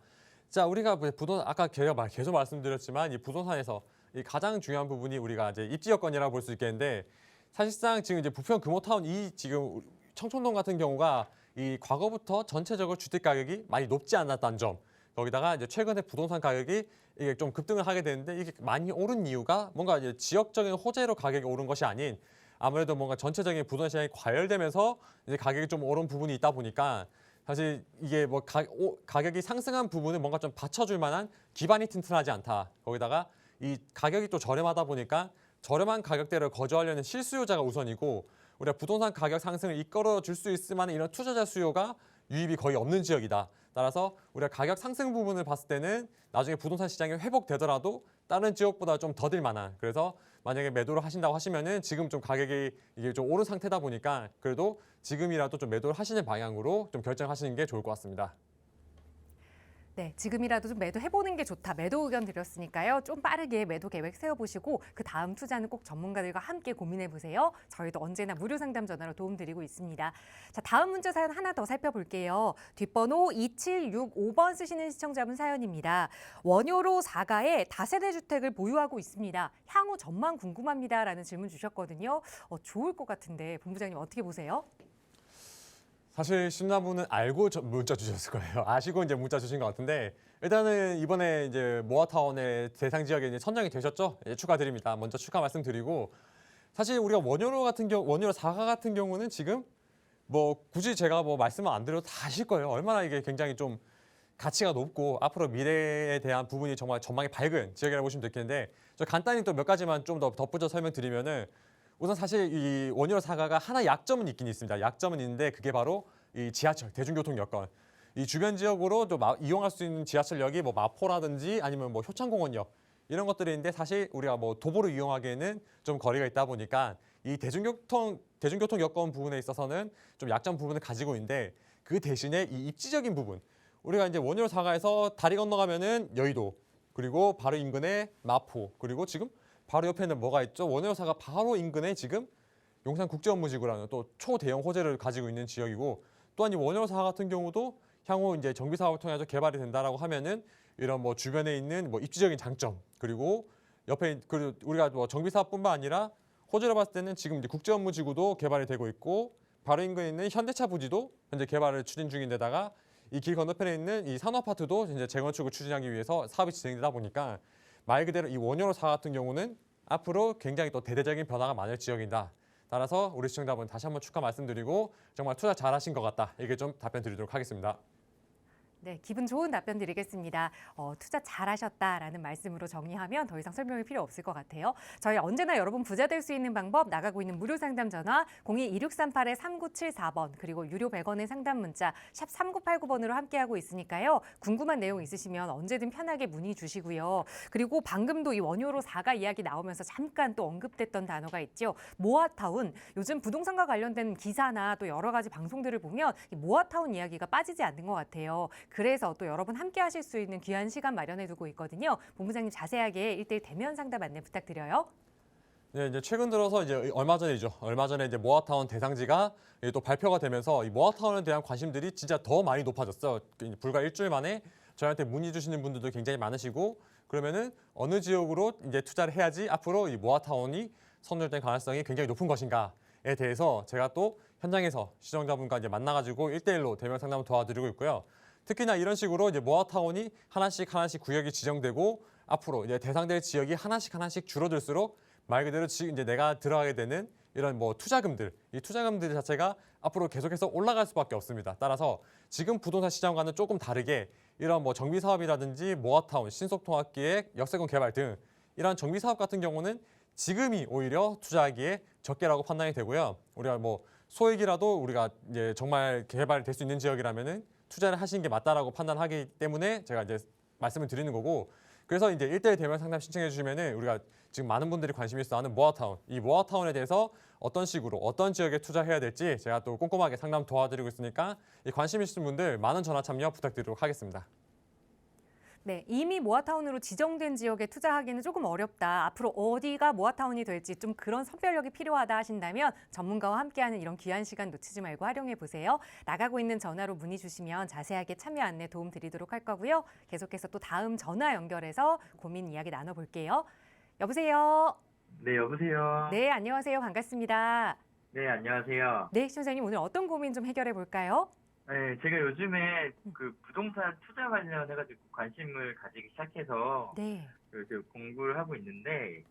자, 우리가 부동산 아까 제가 계속 말씀드렸지만 이 부동산에서 이 가장 중요한 부분이 우리가 이제 입지 여건이라고 볼 수 있겠는데 사실상 지금 이제 부평 금호타운 이 지금 청촌동 같은 경우가 이 과거부터 전체적으로 주택 가격이 많이 높지 않았다는 점. 거기다가 이제 최근에 부동산 가격이 이게 좀 급등을 하게 되는데 이게 많이 오른 이유가 뭔가 이제 지역적인 호재로 가격이 오른 것이 아닌 아무래도 뭔가 전체적인 부동산 시장이 과열되면서 이제 가격이 좀 오른 부분이 있다 보니까 사실 이게 뭐 가격이 상승한 부분은 뭔가 좀 받쳐줄 만한 기반이 튼튼하지 않다. 거기다가 이 가격이 또 저렴하다 보니까 저렴한 가격대를 거주하려는 실수요자가 우선이고 우리가 부동산 가격 상승을 이끌어 줄 수 있을 만한 이런 투자자 수요가 유입이 거의 없는 지역이다. 따라서 우리가 가격 상승 부분을 봤을 때는 나중에 부동산 시장이 회복되더라도 다른 지역보다 좀 더딜 만한 그래서 만약에 매도를 하신다고 하시면은 지금 좀 가격이 이게 좀 오른 상태다 보니까 그래도 지금이라도 좀 매도를 하시는 방향으로 좀 결정하시는 게 좋을 것 같습니다. 네, 지금이라도 좀 매도해보는 게 좋다. 매도 의견 드렸으니까요. 좀 빠르게 매도 계획 세워보시고 그 다음 투자는 꼭 전문가들과 함께 고민해보세요. 저희도 언제나 무료 상담 전화로 도움드리고 있습니다. 자, 다음 문자 사연 하나 더 살펴볼게요. 뒷번호 2765번 쓰시는 시청자분 사연입니다. 원효로 4가에 다세대 주택을 보유하고 있습니다. 향후 전망 궁금합니다. 라는 질문 주셨거든요. 좋을 것 같은데 본부장님 어떻게 보세요? 사실 심사분은 알고 문자 주셨을 거예요. 아시고 이제 문자 주신 것 같은데 일단은 이번에 이제 모아타운의 대상 지역에 이제 선정이 되셨죠? 예, 축하드립니다. 먼저 축하 말씀드리고 사실 우리가 원효로 4가 같은 경우는 지금 뭐 굳이 제가 뭐 말씀을 안 드려도 다 아실 거예요. 얼마나 이게 굉장히 좀 가치가 높고 앞으로 미래에 대한 부분이 정말 전망이 밝은 지역이라고 보시면 되겠는데 저 간단히 또 몇 가지만 좀 더 덧붙여 설명드리면은 우선 사실 이 원효로 4가가 하나 약점은 있긴 있습니다. 약점은 있는데 그게 바로 이 지하철, 대중교통 여건. 이 주변 지역으로 또 이용할 수 있는 지하철역이 뭐 마포라든지 아니면 뭐 효창공원역 이런 것들이 있는데 사실 우리가 뭐 도보로 이용하기에는 좀 거리가 있다 보니까 이 대중교통 여건 부분에 있어서는 좀 약점 부분을 가지고 있는데 그 대신에 이 입지적인 부분 우리가 이제 원효로 4가에서 다리 건너가면은 여의도 그리고 바로 인근에 마포 그리고 지금 바로 옆에는 뭐가 있죠? 원효로 4가 바로 인근에 지금 용산국제업무지구라는 또 초대형 호재를 가지고 있는 지역이고 또한 이 원효로 4 같은 경우도 향후 이제 정비 사업을 통해서 개발이 된다라고 하면은 이런 뭐 주변에 있는 뭐 입지적인 장점 그리고 옆에 그리고 우리가 뭐 정비 사업뿐만 아니라 호재로 봤을 때는 지금 이제 국제업무지구도 개발이 되고 있고 바로 인근에 있는 현대차 부지도 현재 개발을 추진 중인데다가 이 길 건너편에 있는 이 산업아파트도 이제 재건축을 추진하기 위해서 사업이 진행되다 보니까 말 그대로 이 원효로 4 같은 경우는 앞으로 굉장히 또 대대적인 변화가 많을 지역이다. 따라서 우리 시청자분 다시 한번 축하 말씀드리고 정말 투자 잘하신 것 같다. 이게 좀 답변 드리도록 하겠습니다. 네, 기분 좋은 답변 드리겠습니다. 투자 잘하셨다라는 말씀으로 정리하면 더 이상 설명이 필요 없을 것 같아요. 저희 언제나 여러분 부자 될 수 있는 방법 나가고 있는 무료 상담 전화 02-2638-3974번 그리고 유료 100원의 상담 문자 샵 3989번으로 함께하고 있으니까요. 궁금한 내용 있으시면 언제든 편하게 문의 주시고요. 그리고 방금도 이 원효로 4가 이야기 나오면서 잠깐 또 언급됐던 단어가 있죠. 모아타운. 요즘 부동산과 관련된 기사나 또 여러 가지 방송들을 보면 이 모아타운 이야기가 빠지지 않는 것 같아요. 그래서 또 여러분 함께 하실 수 있는 귀한 시간 마련해 두고 있거든요. 본부장님 자세하게 1:1 대면 상담 안내 부탁드려요. 네, 이제 최근 들어서 이제 얼마 전에 이제 모아타운 대상지가 또 발표가 되면서 이 모아타운에 대한 관심들이 진짜 더 많이 높아졌어요. 불과 일주일 만에 저희한테 문의 주시는 분들도 굉장히 많으시고 그러면은 어느 지역으로 이제 투자를 해야지 앞으로 이 모아타운이 선정될 가능성이 굉장히 높은 것인가에 대해서 제가 또 현장에서 시청자분과 이제 만나가지고 1:1로 대면 상담을 도와드리고 있고요. 특히나 이런 식으로 이제 모아타운이 하나씩 구역이 지정되고 앞으로 이제 대상될 지역이 하나씩 줄어들수록 말 그대로 지금 이제 내가 들어가게 되는 이런 뭐 투자금들, 이 투자금들 자체가 앞으로 계속해서 올라갈 수밖에 없습니다. 따라서 지금 부동산 시장과는 조금 다르게 이런 뭐 정비 사업이라든지 모아타운, 신속통합기획, 역세권 개발 등 이런 정비 사업 같은 경우는 지금이 오히려 투자하기에 적게라고 판단이 되고요. 우리가 뭐 소액이라도 우리가 이제 정말 개발이 될 수 있는 지역이라면은 투자를 하시는 게 맞다라고 판단하기 때문에 제가 이제 말씀을 드리는 거고 그래서 이제 1:1 대면 상담 신청해 주시면은 우리가 지금 많은 분들이 관심 있어 하는 모아타운 이 모아타운에 대해서 어떤 식으로 어떤 지역에 투자해야 될지 제가 또 꼼꼼하게 상담 도와드리고 있으니까 이 관심 있으신 분들 많은 전화 참여 부탁드리도록 하겠습니다. 네, 이미 모아타운으로 지정된 지역에 투자하기는 조금 어렵다. 앞으로 어디가 모아타운이 될지 좀 그런 선별력이 필요하다 하신다면 전문가와 함께하는 이런 귀한 시간 놓치지 말고 활용해 보세요. 나가고 있는 전화로 문의 주시면 자세하게 참여 안내 도움 드리도록 할 거고요. 계속해서 또 다음 전화 연결해서 고민 이야기 나눠볼게요. 여보세요. 네, 여보세요. 네, 안녕하세요. 반갑습니다. 네, 안녕하세요. 네, 시청자님 오늘 어떤 고민 좀 해결해 볼까요? 네, 제가 요즘에 그 부동산 투자 관련해가지고 관심을 가지기 시작해서 네. 이제 공부를 하고 있는데,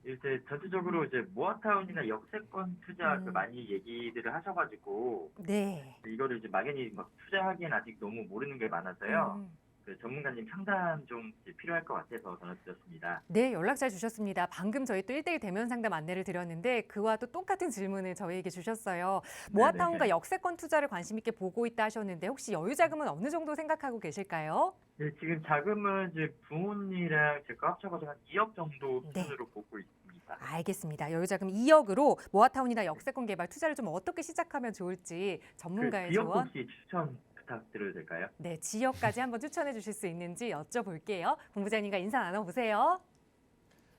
이제 전체적으로 이제 모아타운이나 역세권 투자 그 많이 얘기들을 하셔가지고, 네. 이거를 이제 막연히 막 투자하기엔 아직 너무 모르는 게 많아서요. 음. 그 전문가님 상담 좀 이제 필요할 것 같아서 전화드렸습니다. 네, 연락 잘 주셨습니다. 방금 저희 또 1대1 대면 상담 안내를 드렸는데 그와 또 똑같은 질문을 저희에게 주셨어요. 모아타운과 역세권 투자를 관심 있게 보고 있다 하셨는데 혹시 여유 자금은 어느 정도 생각하고 계실까요? 네, 지금 자금은 이제 부모님이랑 제가 합쳐가지고 한 2억 정도 네. 수준으로 보고 있습니다. 알겠습니다. 여유 자금 2억으로 모아타운이나 역세권 개발 투자를 좀 어떻게 시작하면 좋을지 전문가의 그 지역 조언. 혹시 추천 부탁드려도 될까요? 네, 지역까지 한번 추천해 주실 수 있는지 여쭤볼게요. 본부장님과 인사 나눠보세요.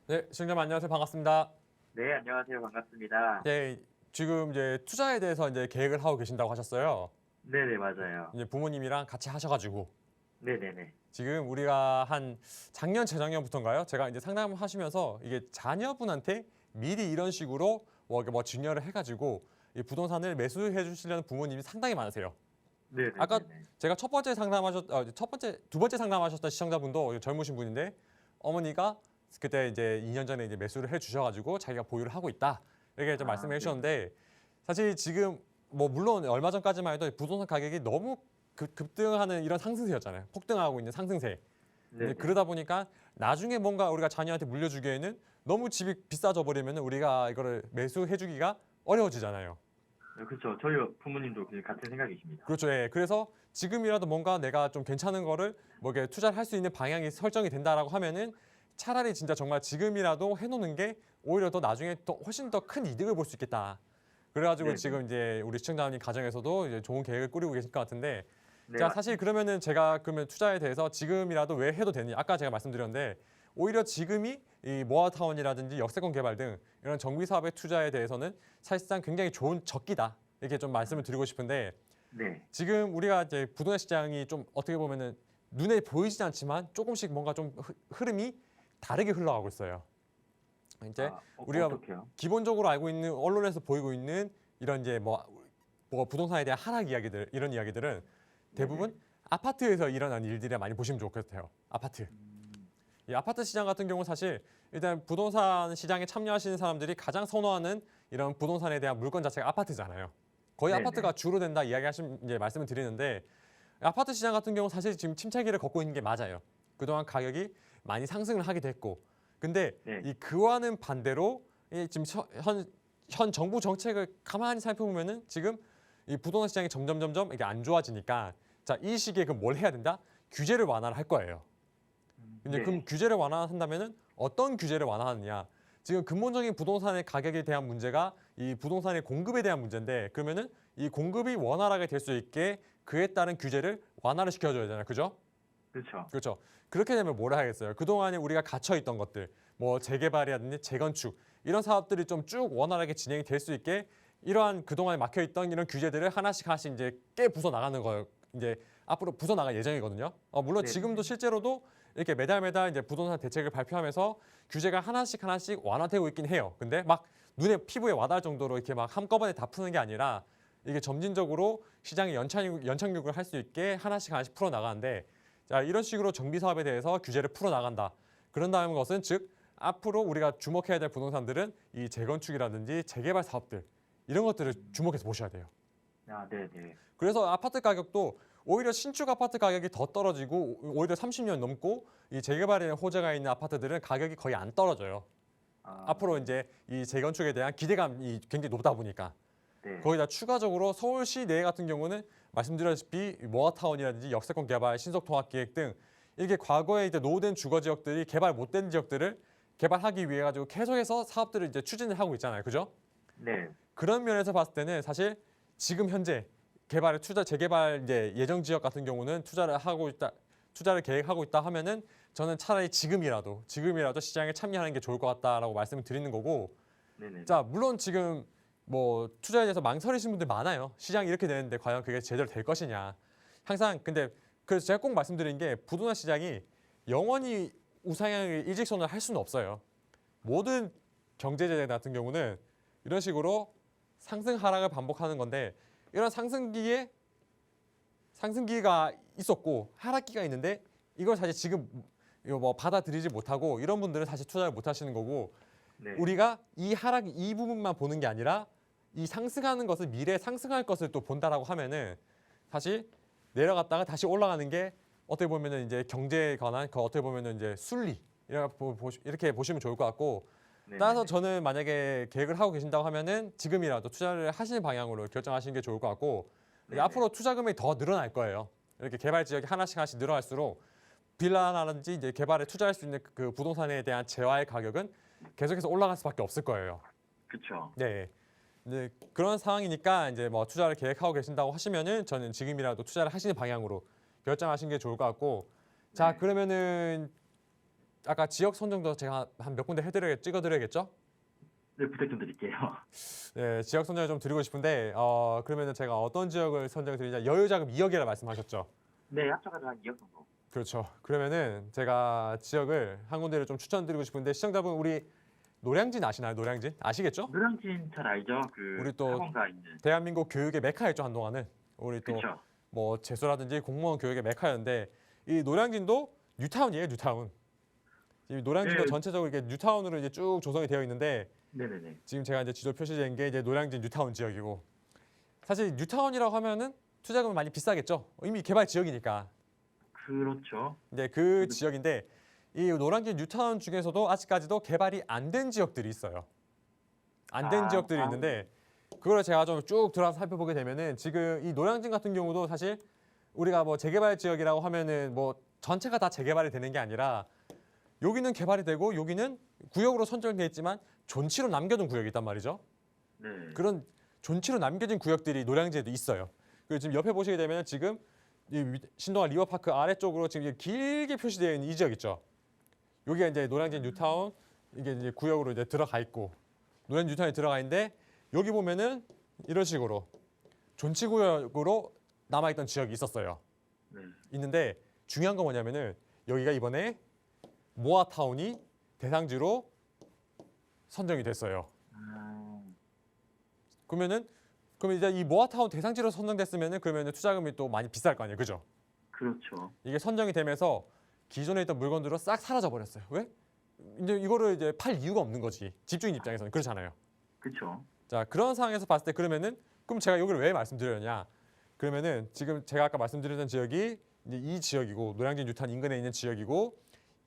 네, 시청자님 안녕하세요. 반갑습니다. 네, 안녕하세요. 반갑습니다. 네, 지금 이제 투자에 대해서 이제 계획을 하고 계신다고 하셨어요. 네네, 맞아요. 이제 부모님이랑 같이 하셔가지고 네네네. 지금 우리가 한 작년, 재작년부터인가요? 제가 이제 상담하시면서 이게 자녀분한테 미리 이런 식으로 뭐 증여를 해가지고 이 부동산을 매수해 주시려는 부모님이 상당히 많으세요. 네네. 아까 제가 두 번째 상담하셨던 시청자분도 젊으신 분인데 어머니가 그때 이제 2년 전에 이제 매수를 해 주셔가지고 자기가 보유를 하고 있다 이렇게 좀 말씀해 주셨는데 사실 지금 뭐 물론 얼마 전까지만 해도 부동산 가격이 너무 급등하는 이런 상승세였잖아요. 폭등하고 있는 상승세. 네. 그러다 보니까 나중에 뭔가 우리가 자녀한테 물려주기에는 너무 집이 비싸져 버리면 우리가 이거를 매수해주기가 어려워지잖아요. 그렇죠. 저희 부모님도 같은 생각이십니다. 그렇죠. 예. 그래서 지금이라도 뭔가 내가 좀 괜찮은 거를 뭐 이렇게 투자를 할 수 있는 방향이 설정이 된다라고 하면은 차라리 진짜 정말 지금이라도 해놓는 게 오히려 더 나중에 더 훨씬 더 큰 이득을 볼 수 있겠다. 그래가지고 네네. 지금 이제 우리 시청자님 가정에서도 이제 좋은 계획을 꾸리고 계실 것 같은데 네, 자, 사실 그러면은 제가 그러면 투자에 대해서 지금이라도 왜 해도 되니? 아까 제가 말씀드렸는데 오히려 지금이 이 모아타운이라든지 역세권 개발 등 이런 정비 사업의 투자에 대해서는 사실상 굉장히 좋은 적기다. 이렇게 좀 말씀을 드리고 싶은데 네. 지금 우리가 이제 부동산 시장이 좀 어떻게 보면은 눈에 보이진 않지만 조금씩 뭔가 좀 흐름이 다르게 흘러가고 있어요. 이제 우리가 어떻게요? 기본적으로 알고 있는 언론에서 보이고 있는 이런 이제 뭐 부동산에 대한 하락 이야기들 이런 이야기들은 대부분 아파트에서 일어난 일들이 많이 보시면 좋을 것 같아요. 아파트. 이 아파트 시장 같은 경우 사실 일단 부동산 시장에 참여하시는 사람들이 가장 선호하는 이런 부동산에 대한 물건 자체가 아파트잖아요. 거의 네네. 아파트가 주로 된다 이야기하시면 이제 말씀을 드리는데 아파트 시장 같은 경우 사실 지금 침체기를 걷고 있는 게 맞아요. 그동안 가격이 많이 상승을 하기도 했고, 근데 네. 이 그와는 반대로 이 지금 현 정부 정책을 가만히 살펴보면은 지금 이 부동산 시장이 점점 이게 안 좋아지니까 자, 이 시기에 그럼 뭘 해야 된다? 규제를 완화를 할 거예요. 근데 네. 그럼 규제를 완화한다면은 어떤 규제를 완화하느냐? 지금 근본적인 부동산의 가격에 대한 문제가 이 부동산의 공급에 대한 문제인데 그러면은 이 공급이 원활하게 될 수 있게 그에 따른 규제를 완화를 시켜줘야 되잖아요. 그죠? 그렇죠. 그렇죠. 그렇게 되면 뭘 하겠어요? 그동안에 우리가 갇혀있던 것들, 뭐 재개발이라든지 재건축 이런 사업들이 좀 쭉 원활하게 진행이 될 수 있게 이러한 그동안에 막혀있던 이런 규제들을 하나씩 이제 깨 부숴 나가는 거예요. 이제 앞으로 부숴 나갈 예정이거든요. 물론 네네. 지금도 실제로도 이렇게 매달 이제 부동산 대책을 발표하면서 규제가 하나씩 완화되고 있긴 해요. 근데 막 눈에 피부에 와닿을 정도로 이렇게 막 한꺼번에 다 푸는 게 아니라 이게 점진적으로 시장의 연착륙을 할 수 있게 하나씩 풀어 나가는데 자, 이런 식으로 정비 사업에 대해서 규제를 풀어 나간다. 그런다는 것은 즉 앞으로 우리가 주목해야 될 부동산들은 이 재건축이라든지 재개발 사업들 이런 것들을 주목해서 보셔야 돼요. 네네. 그래서 아파트 가격도 오히려 신축 아파트 가격이 더 떨어지고 오히려 30년 넘고 이 재개발에 호재가 있는 아파트들은 가격이 거의 안 떨어져요. 앞으로 이제 이 재건축에 대한 기대감이 굉장히 높다 보니까 네. 거기다 추가적으로 서울시 내 같은 경우는 말씀드렸다시피 모아타운이라든지 역세권 개발, 신속통합기획 등 이게 과거에 이제 노후된 주거 지역들이 개발 못된 지역들을 개발하기 위해 가지고 계속해서 사업들을 이제 추진을 하고 있잖아요, 그죠? 네. 그런 면에서 봤을 때는 사실 지금 현재 재개발 이제 예정 지역 같은 경우는 투자를 계획하고 있다 하면은 저는 차라리 지금이라도 시장에 참여하는 게 좋을 것 같다라고 말씀을 드리는 거고. 네네. 자, 물론 지금 뭐 투자에 대해서 망설이시는 분들 많아요. 시장이 이렇게 되는데 과연 그게 제대로 될 것이냐. 항상 근데 그래서 제가 꼭 말씀드린 게 부동산 시장이 영원히 우상향의 일직선을 할 수는 없어요. 모든 경제재 같은 경우는 이런 식으로 상승 하락을 반복하는 건데 이런 상승기가 있었고 하락기가 있는데 이걸 사실 지금 이거 뭐 받아들이지 못하고 이런 분들은 사실 투자를 못 하시는 거고 네. 우리가 이 하락 이 부분만 보는 게 아니라 이 상승하는 것을 미래에 상승할 것을 또 본다라고 하면은 사실 내려갔다가 다시 올라가는 게 어떻게 보면은 이제 경제에 관한 그 어떻게 보면은 이제 순리 이렇게 보시면 좋을 것 같고 네. 따라서 저는 만약에 계획을 하고 계신다고 하면은 지금이라도 투자를 하시는 방향으로 결정하시는 게 좋을 것 같고 네네. 앞으로 투자금이 더 늘어날 거예요. 이렇게 개발 지역이 하나씩 늘어날수록 빌라라든지 이제 개발에 투자할 수 있는 그 부동산에 대한 재화의 가격은 계속해서 올라갈 수밖에 없을 거예요. 그렇죠. 네. 이제 그런 상황이니까 이제 뭐 투자를 계획하고 계신다고 하시면은 저는 지금이라도 투자를 하시는 방향으로 결정하시는 게 좋을 것 같고 자 네. 그러면은 아까 지역 선정도 제가 한 몇 군데 찍어드려야겠죠? 네, 부탁 좀 드릴게요. 네, 지역 선정을 좀 드리고 싶은데 그러면은 제가 어떤 지역을 선정드리냐 여유자금 2억이라 말씀하셨죠? 네, 합쳐가지고 한 2억 정도. 그렇죠. 그러면은 제가 지역을 한 군데를 좀 추천드리고 싶은데 시청자분 우리 노량진 아시나요? 노량진 아시겠죠? 노량진 잘 알죠? 그 우리 또 학원가 있는. 대한민국 교육의 메카였죠 한동안은 우리 또 그렇죠. 뭐 재수라든지 공무원 교육의 메카였는데 이 노량진도 뉴타운이에요 뉴타운. 이 노량진도 네. 전체적으로 이렇게 뉴타운으로 이제 쭉 조성이 되어 있는데 네네네. 지금 제가 이제 지도 표시된 게 이제 노량진 뉴타운 지역이고 사실 뉴타운이라고 하면은 투자금은 많이 비싸겠죠. 이미 개발 지역이니까. 그렇죠. 근데 그 지역인데 이 노량진 뉴타운 중에서도 아직까지도 개발이 안 된 지역들이 있어요. 안 된 지역들이 있는데 그걸 제가 좀 쭉 들어가서 살펴보게 되면은 지금 이 노량진 같은 경우도 사실 우리가 뭐 재개발 지역이라고 하면은 뭐 전체가 다 재개발이 되는 게 아니라 여기는 개발이 되고 여기는 구역으로 선정돼 있지만 존치로 남겨둔 구역이 있단 말이죠. 네. 그런 존치로 남겨진 구역들이 노량진에도 있어요. 그리고 지금 옆에 보시게 되면 지금 이 신동아 리버파크 아래쪽으로 지금 길게 표시되어 있는 이 지역 있죠. 여기가 이제 노량진 뉴타운 이게 이제 구역으로 이제 들어가 있고 노량진 뉴타운에 들어가 있는데 여기 보면은 이런 식으로 존치 구역으로 남아있던 지역이 있었어요. 네. 있는데 중요한 건 뭐냐면은 여기가 이번에 모아타운이 대상지로 선정이 됐어요. 그러면 이제 이 모아타운 대상지로 선정됐으면은 그러면은 투자금이 또 많이 비쌀 거 아니에요, 그죠? 그렇죠. 이게 선정이 되면서 기존에 있던 물건들은 싹 사라져 버렸어요. 왜? 이제 이거를 이제 팔 이유가 없는 거지. 집주인 입장에서는 그렇잖아요. 그렇죠. 자 그런 상황에서 봤을 때 그러면은 그럼 제가 여기를 왜 말씀드렸냐? 그러면은 지금 제가 아까 말씀드렸던 지역이 이제 이 지역이고 노량진 뉴타운 인근에 있는 지역이고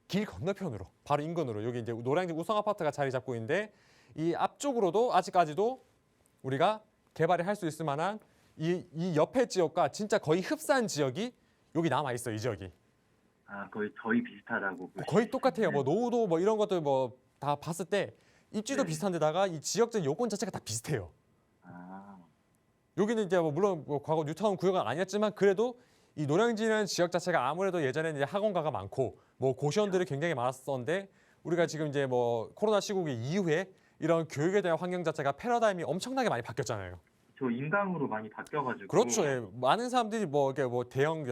길 건너편으로 바로 인근으로 여기 이제 노량진 우성 아파트가 자리 잡고 있는데 이 앞쪽으로도 아직까지도 우리가 개발을 할 수 있을 만한 이 옆에 지역과 진짜 거의 흡사한 지역이 여기 남아 있어 이 지역이 거의 비슷하다고. 거의 똑같아요. 뭐 노후도 뭐 이런 것들 뭐 다 봤을 때 입지도 네. 비슷한데다가 이 지역적 요건 자체가 다 비슷해요. 여기는 이제 뭐 물론 뭐 과거 뉴타운 구역은 아니었지만 그래도 이 노량진이라는 지역 자체가 아무래도 예전에는 이제 학원가가 많고 뭐 고시원들이 굉장히 많았었는데 우리가 지금 이제 뭐 코로나 시국이 이후에 이런 교육에 대한 환경 자체가 패러다임이 엄청나게 많이 바뀌었잖아요. 저 인강으로 많이 바뀌어가지고. 그렇죠. 예. 많은 사람들이 뭐 이렇게 뭐 대형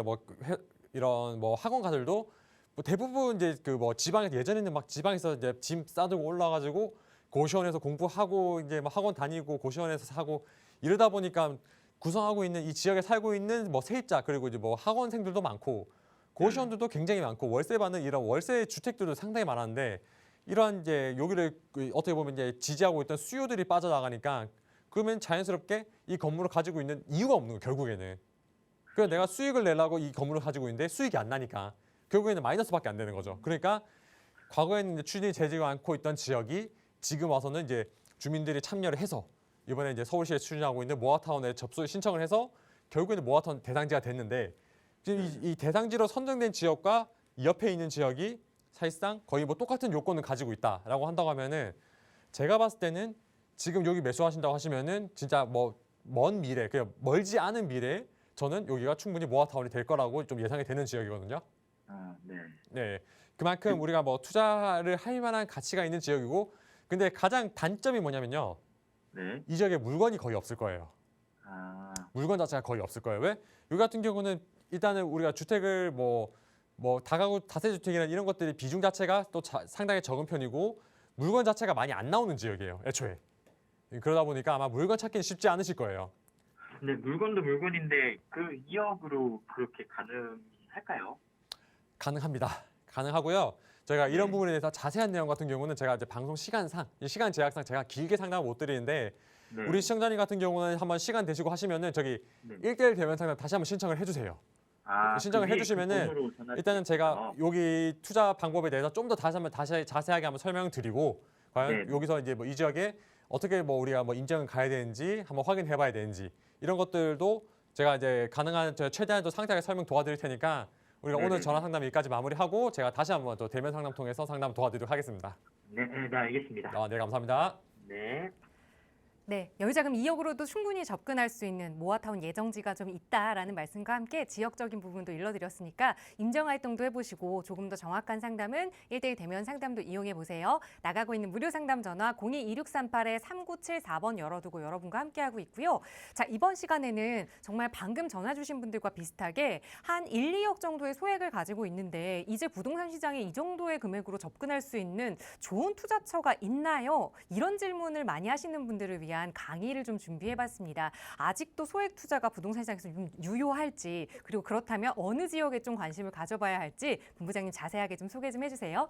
이런 뭐 학원가들도 뭐 대부분 이제 그 뭐 지방에서 예전에는 막 지방에서 이제 짐 싸들고 올라가지고 고시원에서 공부하고 이제 막 학원 다니고 고시원에서 사고 이러다 보니까 구성하고 있는 이 지역에 살고 있는 뭐 세입자 그리고 이제 뭐 학원생들도 많고 고시원들도 굉장히 많고 월세 받는 이런 월세 주택들도 상당히 많았는데 이런 이제 여기를 어떻게 보면 이제 지지하고 있던 수요들이 빠져나가니까 그러면 자연스럽게 이 건물을 가지고 있는 이유가 없는 거예요 결국에는. 그래서 내가 수익을 내려고 이 건물을 가지고 있는데 수익이 안 나니까 결국에는 마이너스밖에 안 되는 거죠. 그러니까 과거에는 이제 추진이 되지 않고 있던 지역이 지금 와서는 이제 주민들이 참여를 해서 이번에 이제 서울시에 추진하고 있는 모아타운에 접수 신청을 해서 결국에는 모아타운 대상지가 됐는데 지금 이 대상지로 선정된 지역과 옆에 있는 지역이 사실상 거의 뭐 똑같은 요건을 가지고 있다라고 한다고 하면은 제가 봤을 때는 지금 여기 매수하신다고 하시면은 진짜 뭐 먼 미래, 그냥 멀지 않은 미래에 저는 여기가 충분히 모아타운이 될 거라고 좀 예상이 되는 지역이거든요. 네. 네, 그만큼 우리가 뭐 투자를 할 만한 가치가 있는 지역이고, 근데 가장 단점이 뭐냐면요, 네. 이 지역에 물건이 거의 없을 거예요. 물건 자체가 거의 없을 거예요. 왜? 여기 같은 경우는 일단은 우리가 주택을 뭐 다가구 다세주택이나 이런 것들이 비중 자체가 또 상당히 적은 편이고 물건 자체가 많이 안 나오는 지역이에요. 애초에. 그러다 보니까 아마 물건 찾기는 쉽지 않으실 거예요. 근데 물건도 물건인데 그 2억으로 그렇게 가능할까요? 가능합니다. 가능하고요. 저희가 이런 네. 부분에 대해서 자세한 내용 같은 경우는 제가 이제 방송 시간상, 이 시간 제약상 제가 길게 상담을 못 드리는데 네. 우리 시청자님 같은 경우는 한번 시간 되시고 하시면은 저기 네. 1대1 대면 상담 다시 한번 신청을 해주세요. 신청을 그게 해주시면은 그 번호로 전화 일단은 제가 여기 투자 방법에 대해서 좀 더 다시 자세하게 한번 설명드리고 과연 네. 여기서 이제 뭐 이 지역에 어떻게 뭐 우리가 뭐 인증을 가야 되는지 한번 확인해봐야 되는지 이런 것들도 제가 이제 가능한 최대한 또 상세하게 설명 도와드릴 테니까 우리가 오늘 네네. 전화 상담 여기까지 마무리하고 제가 다시 한번 또 대면 상담 통해서 상담 도와드리도록 하겠습니다. 네, 네, 알겠습니다. 네, 감사합니다. 네. 네, 여유자금 2억으로도 충분히 접근할 수 있는 모아타운 예정지가 좀 있다라는 말씀과 함께 지역적인 부분도 일러드렸으니까 임정활동도 해보시고 조금 더 정확한 상담은 1대1 대면 상담도 이용해 보세요. 나가고 있는 무료 상담 전화 02-2638-3974번 열어두고 여러분과 함께하고 있고요. 자, 이번 시간에는 정말 방금 전화 주신 분들과 비슷하게 한 1, 2억 정도의 소액을 가지고 있는데 이제 부동산 시장에 이 정도의 금액으로 접근할 수 있는 좋은 투자처가 있나요? 이런 질문을 많이 하시는 분들을 위한 강의를 좀 준비해봤습니다. 아직도 소액 투자가 부동산 시장에서 좀 유효할지 그리고 그렇다면 어느 지역에 좀 관심을 가져봐야 할지 본부장님 자세하게 좀 소개 좀 해주세요.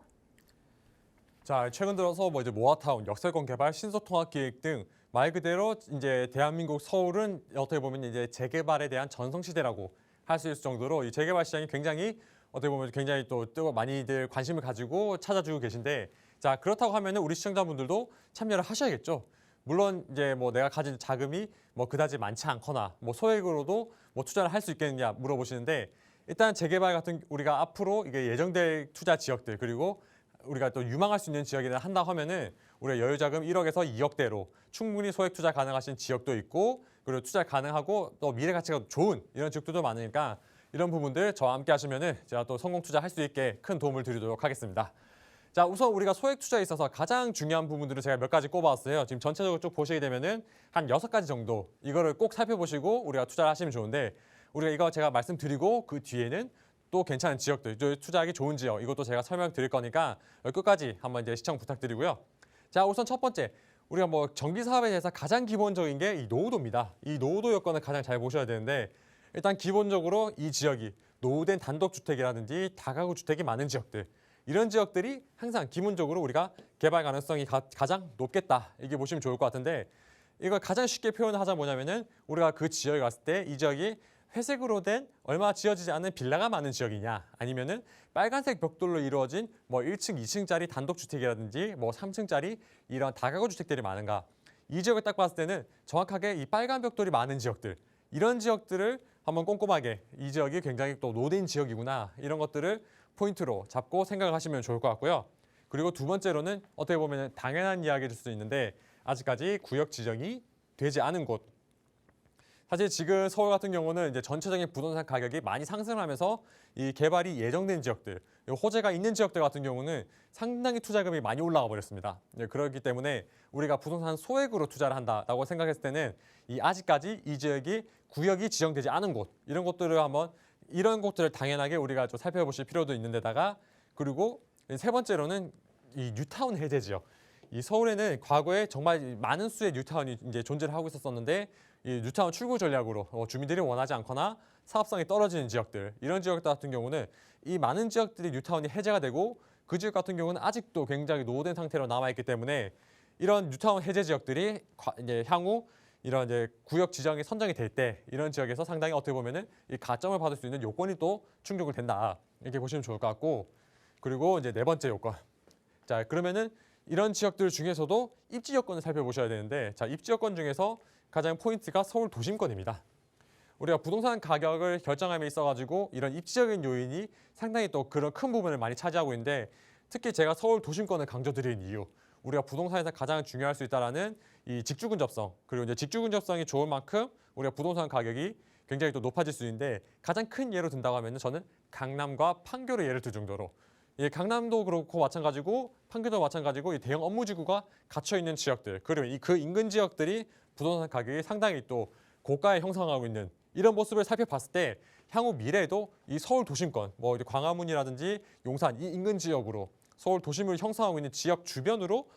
자, 최근 들어서 뭐 이제 모아타운, 역세권 개발, 신소통합 기획 등 말 그대로 이제 대한민국 서울은 어떻게 보면 이제 재개발에 대한 전성시대라고 할 수 있을 정도로 이 재개발 시장이 굉장히 어떻게 보면 굉장히 또 많이들 관심을 가지고 찾아주고 계신데 자, 그렇다고 하면은 우리 시청자분들도 참여를 하셔야겠죠. 물론 이제 뭐 내가 가진 자금이 뭐 그다지 많지 않거나 뭐 소액으로도 뭐 투자를 할 수 있겠느냐 물어보시는데 일단 재개발 같은 우리가 앞으로 이게 예정될 투자 지역들 그리고 우리가 또 유망할 수 있는 지역이라 한다 하면은 우리가 여유자금 1억에서 2억대로 충분히 소액 투자 가능하신 지역도 있고 그리고 투자 가능하고 또 미래 가치가 좋은 이런 지역들도 많으니까 이런 부분들 저와 함께 하시면은 제가 또 성공 투자할 수 있게 큰 도움을 드리도록 하겠습니다. 자, 우선 우리가 소액 투자에 있어서 가장 중요한 부분들을 제가 몇 가지 꼽아왔어요. 지금 전체적으로 쭉 보시게 되면은 한 6가지 정도 이거를 꼭 살펴보시고 우리가 투자를 하시면 좋은데 우리가 이거 제가 말씀드리고 그 뒤에는 또 괜찮은 지역들, 투자하기 좋은 지역 이것도 제가 설명드릴 거니까 끝까지 한번 이제 시청 부탁드리고요. 자, 우선 첫 번째 우리가 뭐 정비 사업에 대해서 가장 기본적인 게 이 노후도입니다. 이 노후도 여건을 가장 잘 보셔야 되는데 일단 기본적으로 이 지역이 노후된 단독주택이라든지 다가구 주택이 많은 지역들 이런 지역들이 항상 기본적으로 우리가 개발 가능성이 가장 높겠다 이게 보시면 좋을 것 같은데 이걸 가장 쉽게 표현하자 뭐냐면은 우리가 그 지역에 갔을 때 이 지역이 회색으로 된 얼마 지어지지 않은 빌라가 많은 지역이냐 아니면은 빨간색 벽돌로 이루어진 뭐 1층, 2층짜리 단독주택이라든지 뭐 3층짜리 이런 다가구 주택들이 많은가 이 지역을 딱 봤을 때는 정확하게 이 빨간 벽돌이 많은 지역들 이런 지역들을 한번 꼼꼼하게 이 지역이 굉장히 또 노된 지역이구나 이런 것들을 포인트로 잡고 생각을 하시면 좋을 것 같고요. 그리고 두 번째로는 어떻게 보면 당연한 이야기일 수도 있는데 아직까지 구역 지정이 되지 않은 곳. 사실 지금 서울 같은 경우는 이제 전체적인 부동산 가격이 많이 상승하면서 이 개발이 예정된 지역들, 호재가 있는 지역들 같은 경우는 상당히 투자금이 많이 올라가 버렸습니다. 그렇기 때문에 우리가 부동산 소액으로 투자를 한다라고 생각했을 때는 이 아직까지 이 지역이 구역이 지정되지 않은 곳 이런 곳들을 한번 이런 곳들을 당연하게 우리가 좀 살펴보실 필요도 있는데다가 그리고 세 번째로는 이 뉴타운 해제 지역. 이 서울에는 과거에 정말 많은 수의 뉴타운이 이제 존재를 하고 있었는데 이 뉴타운 출구 전략으로 주민들이 원하지 않거나 사업성이 떨어지는 지역들 이런 지역 같은 경우는 이 많은 지역들이 뉴타운이 해제가 되고 그 지역 같은 경우는 아직도 굉장히 노후된 상태로 남아 있기 때문에 이런 뉴타운 해제 지역들이 이제 향후 이런 이제 구역 지정이 선정이 될 때 이런 지역에서 상당히 어떻게 보면은 이 가점을 받을 수 있는 요건이 또 충족을 된다 이렇게 보시면 좋을 것 같고 그리고 이제 네 번째 요건 자 그러면은 이런 지역들 중에서도 입지 여건을 살펴보셔야 되는데 자 입지 여건 중에서 가장 포인트가 서울 도심권입니다. 우리가 부동산 가격을 결정함에 있어가지고 이런 입지적인 요인이 상당히 또 그런 큰 부분을 많이 차지하고 있는데 특히 제가 서울 도심권을 강조드리는 이유 우리가 부동산에서 가장 중요할 수 있다라는 이 직주 근접성 그리고 이제 직주 근접성이 좋은 만큼 우리가 부동산 가격이 굉장히 또 높아질 수 있는데 가장 큰 예로 든다고 하면은 저는 강남과 판교를 예를 들 정도로 예, 강남도 그렇고 마찬가지고 판교도 마찬가지고 이 대형 업무지구가 갇혀 있는 지역들 그리고 그 인근 지역들이 부동산 가격이 상당히 또 고가에 형성하고 있는 이런 모습을 살펴봤을 때 향후 미래에도 이 서울 도심권 뭐 광화문이라든지 용산 이 인근 지역으로 서울 도심을 형성하고 있는 지역 주변으로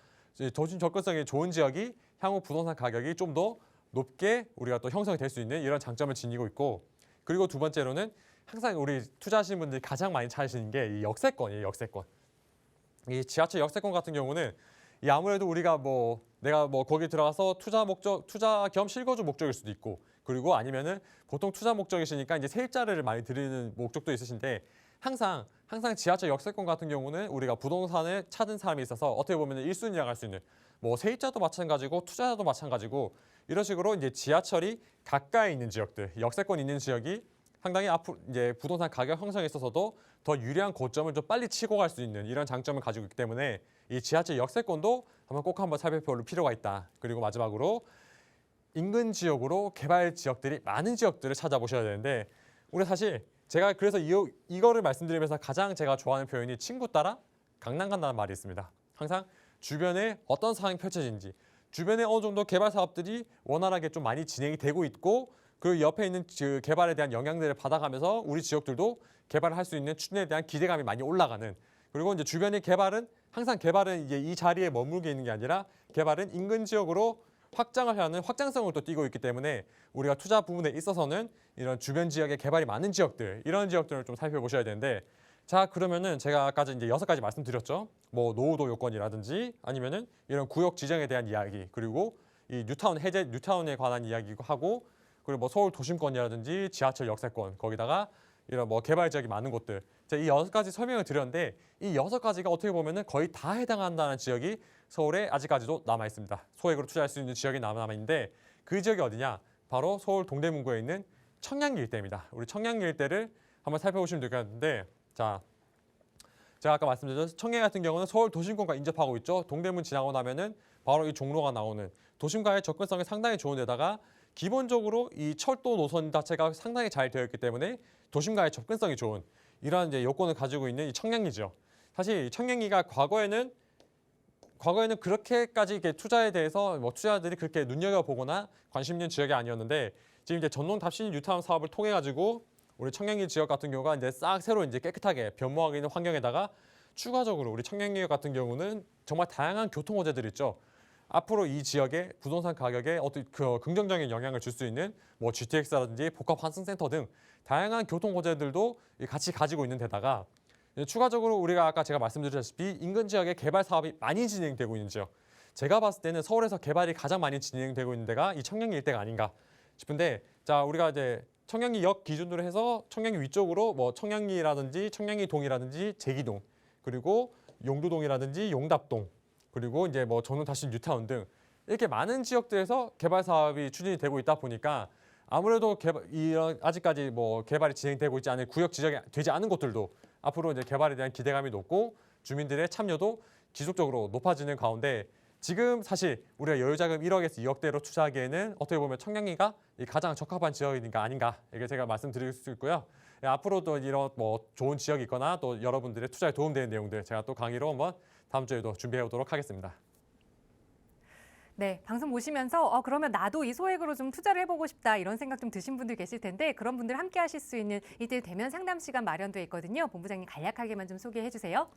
도심 접근성이 좋은 지역이 향후 부동산 가격이 좀 더 높게 우리가 또 형성이 될 수 있는 이런 장점을 지니고 있고, 그리고 두 번째로는 항상 우리 투자하시는 분들이 가장 많이 찾으시는 게 이 역세권이에요. 역세권. 이 지하철 역세권 같은 경우는 이 아무래도 우리가 내가 거기 들어가서 투자 겸 실거주 목적일 수도 있고, 그리고 아니면은 보통 투자 목적이시니까 이제 세입자를 많이 드리는 목적도 있으신데, 항상 지하철 역세권 같은 경우는 우리가 부동산을 찾은 사람이 있어서 어떻게 보면 1순위라고 할 수 있는, 세입자도 마찬가지고 투자자도 마찬가지고, 이런 식으로 이제 지하철이 가까이 있는 지역들, 역세권 있는 지역이 상당히 앞으로 이제 부동산 가격 형성에 있어서도 더 유리한 고점을 좀 빨리 치고 갈 수 있는 이런 장점을 가지고 있기 때문에 이 지하철 역세권도 한번 살펴볼 필요가 있다. 그리고 마지막으로 인근 지역으로 개발 지역들이 많은 지역들을 찾아보셔야 되는데, 우리 사실 제가 그래서 이거를 말씀드리면서 가장 제가 좋아하는 표현이 친구 따라 강남 간다는 말이 있습니다. 항상 주변에 어떤 상황이 펼쳐지는지, 주변에 어느 정도 개발 사업들이 원활하게 좀 많이 진행이 되고 있고, 그 옆에 있는 그 개발에 대한 영향들을 받아가면서 우리 지역들도 개발을 할 수 있는 추진에 대한 기대감이 많이 올라가는, 그리고 이제 주변의 개발은 이제 이 자리에 머물게 있는 게 아니라 개발은 인근 지역으로 확장을 하는 확장성을 또 띠고 있기 때문에 우리가 투자 부분에 있어서는 이런 주변 지역에 개발이 많은 지역들, 이런 지역들을 좀 살펴보셔야 되는데, 자, 그러면은 제가 아까 이제 6가지 말씀드렸죠. 노후도 요건이라든지 아니면은 이런 구역 지정에 대한 이야기, 그리고 이 뉴타운에 관한 이야기고 하고, 그리고 서울 도심권이라든지 지하철 역세권, 거기다가 이런 개발 지역이 많은 곳들. 제가 이 6가지 설명을 드렸는데, 이 6가지가 어떻게 보면은 거의 다 해당한다는 지역이 서울에 아직까지도 남아 있습니다. 소액으로 투자할 수 있는 지역이 남아 있는데, 그 지역이 어디냐? 바로 서울 동대문구에 있는 청량리 일대입니다. 우리 청량리 일대를 한번 살펴보시면 될 것 같은데, 자, 제가 아까 말씀드렸죠. 청량 같은 경우는 서울 도심권과 인접하고 있죠. 동대문 지나고 나면은 바로 이 종로가 나오는, 도심과의 접근성이 상당히 좋은 데다가 기본적으로 이 철도 노선 자체가 상당히 잘 되어 있기 때문에 도심과의 접근성이 좋은 이러한 이제 요건을 가지고 있는 이 청량리죠. 사실 이 청량리가 과거에는 그렇게까지 이렇게 투자에 대해서 투자자들이 그렇게 눈여겨보거나 관심 있는 지역이 아니었는데, 지금 이제 전동 답신 뉴타운 사업을 통해 가지고 우리 청량리 지역 같은 경우가 이제 싹 새로 이제 깨끗하게 변모하게 있는 환경에다가 추가적으로 우리 청량리 같은 경우는 정말 다양한 교통 호재들이 있죠. 앞으로 이 지역의 부동산 가격에 어떤 긍정적인 영향을 줄 수 있는 GTX라든지 복합 환승센터 등 다양한 교통 호재들도 같이 가지고 있는 데다가, 추가적으로 우리가 아까 제가 말씀드렸다시피 인근 지역에 개발 사업이 많이 진행되고 있는 지역, 제가 봤을 때는 서울에서 개발이 가장 많이 진행되고 있는 데가 이 청량리 일대가 아닌가 싶은데, 자, 우리가 이제 청량리역 기준으로 해서 청량리 위쪽으로 청량리라든지 청량리동이라든지 제기동, 그리고 용두동이라든지 용답동, 그리고 이제 전원 다시 뉴타운 등 이렇게 많은 지역들에서 개발 사업이 추진이 되고 있다 보니까 아무래도 아직까지 개발이 진행되고 있지 않은 구역 지정이 되지 않은 곳들도 앞으로 이제 개발에 대한 기대감이 높고 주민들의 참여도 지속적으로 높아지는 가운데, 지금 사실 우리가 여유자금 1억에서 2억대로 투자하기에는 어떻게 보면 청량리가 가장 적합한 지역이니까 아닌가, 이렇게 제가 말씀드릴 수 있고요. 앞으로도 이런 좋은 지역이 있거나 또 여러분들의 투자에 도움되는 내용들 제가 또 강의로 한번 다음 주에도 준비해 오도록 하겠습니다. 네, 방송 보시면서 그러면 나도 이 소액으로 좀 투자를 해보고 싶다 이런 생각 좀 드신 분들 계실 텐데, 그런 분들 함께 하실 수 있는 이들 대면 상담 시간 마련되어 있거든요. 본부장님 간략하게만 좀 소개해 주세요.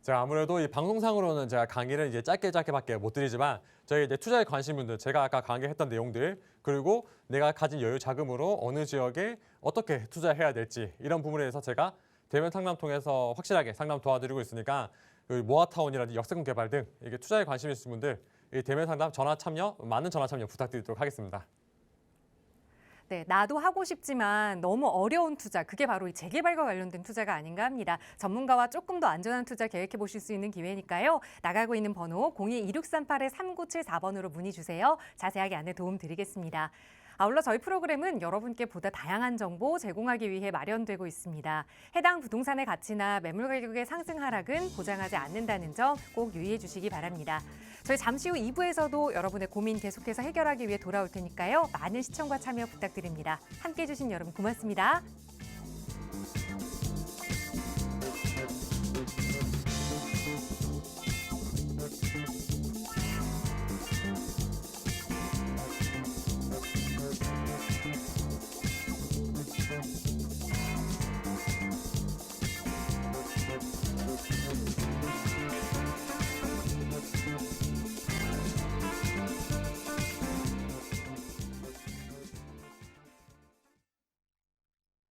제가 아무래도 이 방송상으로는 제가 강의를 이제 짧게밖에 못 드리지만, 저희 이제 투자에 관심 분들, 제가 아까 강의했던 내용들, 그리고 내가 가진 여유 자금으로 어느 지역에 어떻게 투자해야 될지 이런 부분에 대해서 제가 대면 상담 통해서 확실하게 상담 도와드리고 있으니까, 모아타운이라든지 역세권 개발 등 이게 투자에 관심 있으신 분들 이 대면 상담 많은 전화 참여 부탁드리도록 하겠습니다. 네, 나도 하고 싶지만 너무 어려운 투자, 그게 바로 이 재개발과 관련된 투자가 아닌가 합니다. 전문가와 조금 더 안전한 투자 계획해 보실 수 있는 기회니까요. 나가고 있는 번호 02-2638-3974번으로 문의 주세요. 자세하게 안내 도움 드리겠습니다. 아울러 저희 프로그램은 여러분께 보다 다양한 정보 제공하기 위해 마련되고 있습니다. 해당 부동산의 가치나 매물 가격의 상승 하락은 보장하지 않는다는 점 꼭 유의해 주시기 바랍니다. 저희 잠시 후 2부에서도 여러분의 고민 계속해서 해결하기 위해 돌아올 테니까요. 많은 시청과 참여 부탁드립니다. 함께해 주신 여러분 고맙습니다.